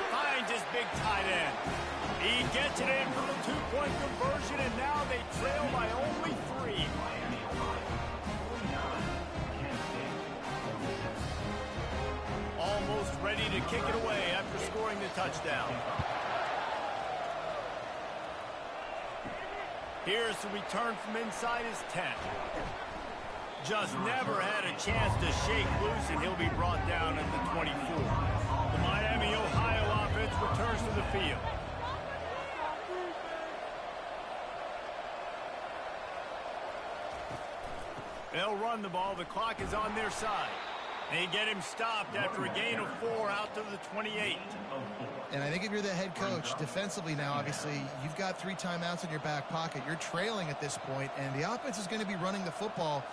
Finds his big tight end. He gets it in for the 2-point conversion, and now they trail by only 3. Almost ready to kick it away after scoring the touchdown. Here's the return from inside his 10. Just never had a chance to shake loose, and he'll be brought down at the 24. The Miami, Ohio offense returns to the field. They'll run the ball. The clock is on their side. They get him stopped after a gain of 4 out to the 28. And I think if you're the head coach, defensively now, obviously, you've got 3 timeouts in your back pocket. You're trailing at this point, and the offense is going to be running the football,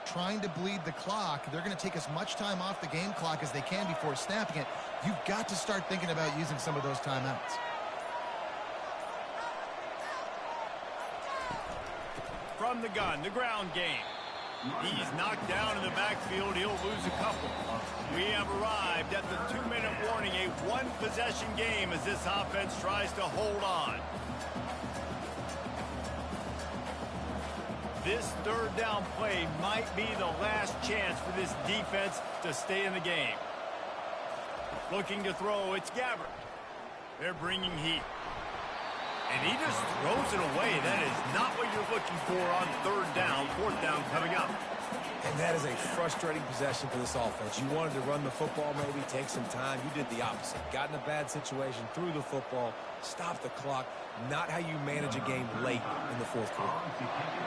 trying to bleed the clock. They're going to take as much time off the game clock as they can before snapping it. You've got to start thinking about using some of those timeouts. From the gun, the ground game. He's knocked down in the backfield. He'll lose a couple. We have arrived at the 2-minute warning, a 1-possession game as this offense tries to hold on. This 3rd down play might be the last chance for this defense to stay in the game. Looking to throw, it's Gabbert. They're bringing heat. And he just throws it away. That is not what you're looking for on 3rd down. 4th down coming up. And that is a frustrating possession for this offense. You wanted to run the football, maybe take some time. You did the opposite. Got in a bad situation, threw the football, stopped the clock. Not how you manage a game late in the 4th quarter.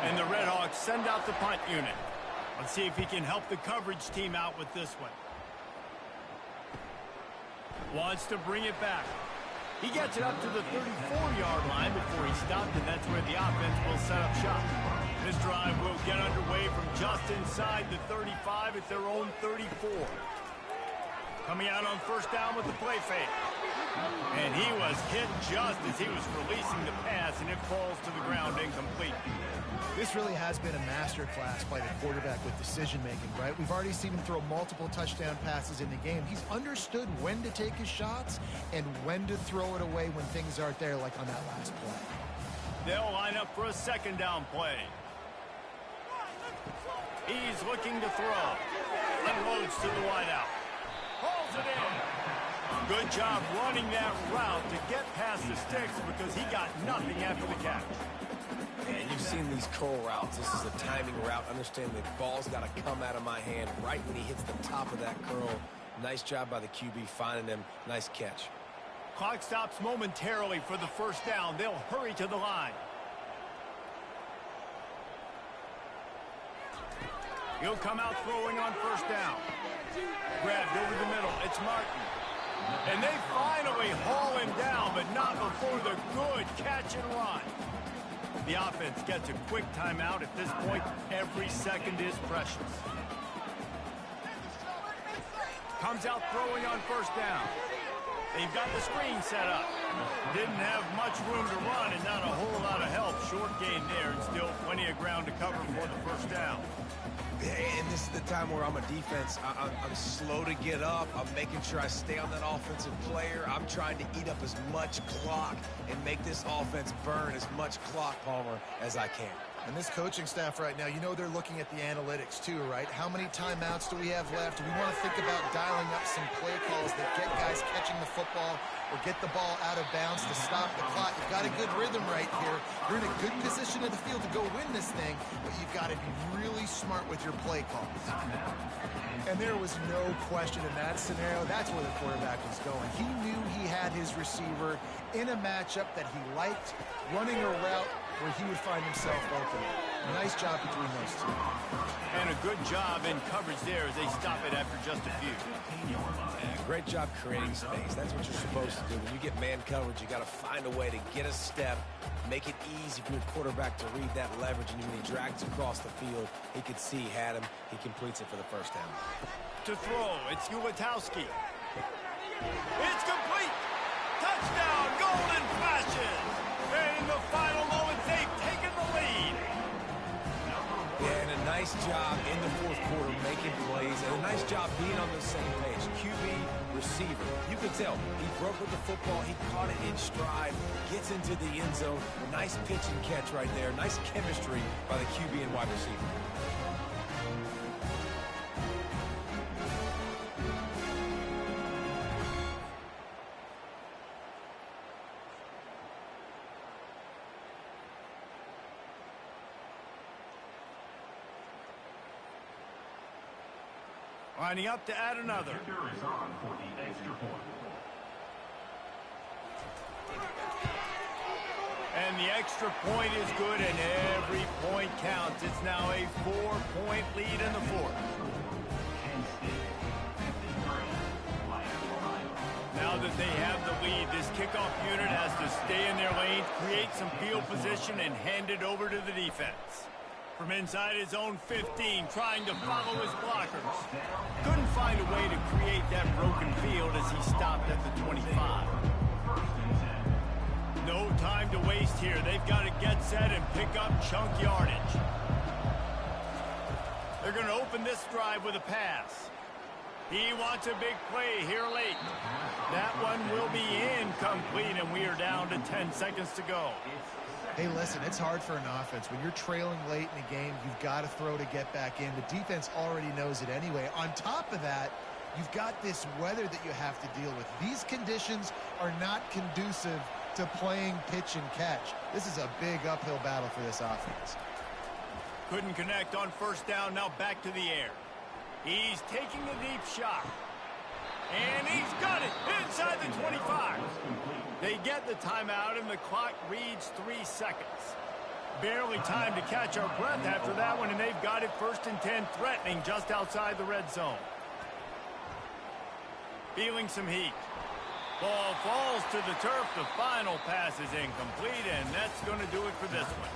And the Redhawks send out the punt unit. Let's see if he can help the coverage team out with this one. Wants to bring it back. He gets it up to the 34-yard line before he stopped, and that's where the offense will set up shop. This drive will get underway from just inside the 35 at their own 34. Coming out on 1st down with the play fake. And he was hit just as he was releasing the pass, and it falls to the ground incomplete. This really has been a masterclass by the quarterback with decision-making, right? We've already seen him throw multiple touchdown passes in the game. He's understood when to take his shots and when to throw it away when things aren't there, like on that last play. They'll line up for a second down play. He's looking to throw. Unloads to the wideout. Hauls it in. Good job running that route to get past the sticks because he got nothing after the catch. And you've seen these curl routes. This is a timing route. Understand the ball's got to come out of my hand right when he hits the top of that curl. Nice job by the QB finding him. Nice catch. Clock stops momentarily for the first down. They'll hurry to the line. He'll come out throwing on first down. Grabbed over the middle. It's Martin. And they finally haul him down, but not before the good catch and run. The offense gets a quick timeout. At this point, every second is precious. Comes out throwing on first down. They've got the screen set up. Didn't have much room to run and not a whole lot of help. Short gain there and still plenty of ground to cover for the first down. And this is the time where I'm a defense. I'm slow to get up. I'm making sure I stay on that offensive player. I'm trying to eat up as much clock and make this offense burn as much clock, Palmer, as I can. And this coaching staff right now, you know they're looking at the analytics too, right? How many timeouts do we have left? We want to think about dialing up some play calls that get guys catching the football or get the ball out of bounds to stop the clock. You've got a good rhythm right here. You're in a good position in the field to go win this thing, but you've got to be really smart with your play calls. And there was no question in that scenario. That's where the quarterback was going. He knew he had his receiver in a matchup that he liked, running a route where he would find himself open. Nice job between those two. And a good job in coverage there as they stop it after just a few. Yeah, great job creating space. That's what you're supposed to do. When you get man coverage, you got to find a way to get a step, make it easy for your quarterback to read that leverage, and when he drags across the field, he could see he had him. He completes it for the first down. To throw, it's Ulatowski. It's complete. Touchdown, Golden Flashes. And in the final moments, they've taken the lead. Yeah, and a nice job in the fourth quarter making plays, and a nice job being on the same page. QB, receiver. You can tell he broke with the football. He caught it in stride, gets into the end zone. Nice pitch and catch right there. Nice chemistry by the QB and wide receiver. Lining up to add another. Kicker is on for the extra point. And the extra point is good, and every point counts. It's now a 4-point lead in the fourth. Now that they have the lead, this kickoff unit has to stay in their lanes, create some field position, and hand it over to the defense. From inside his own 15, trying to follow his blockers. Couldn't find a way to create that broken field as he stopped at the 25. No time to waste here. They've got to get set and pick up chunk yardage. They're going to open this drive with a pass. He wants a big play here late. That one will be incomplete, and we are down to 10 seconds to go. Hey, listen, it's hard for an offense. When you're trailing late in the game, you've got to throw to get back in. The defense already knows it anyway. On top of that, you've got this weather that you have to deal with. These conditions are not conducive to playing pitch and catch. This is a big uphill battle for this offense. Couldn't connect on first down. Now back to the air. He's taking a deep shot. And he's got it inside the 25. They get the timeout, and the clock reads 3 seconds. Barely time to catch our breath after that one, and they've got it 1st and 10, threatening just outside the red zone. Feeling some heat. Ball falls to the turf. The final pass is incomplete, and that's going to do it for this one.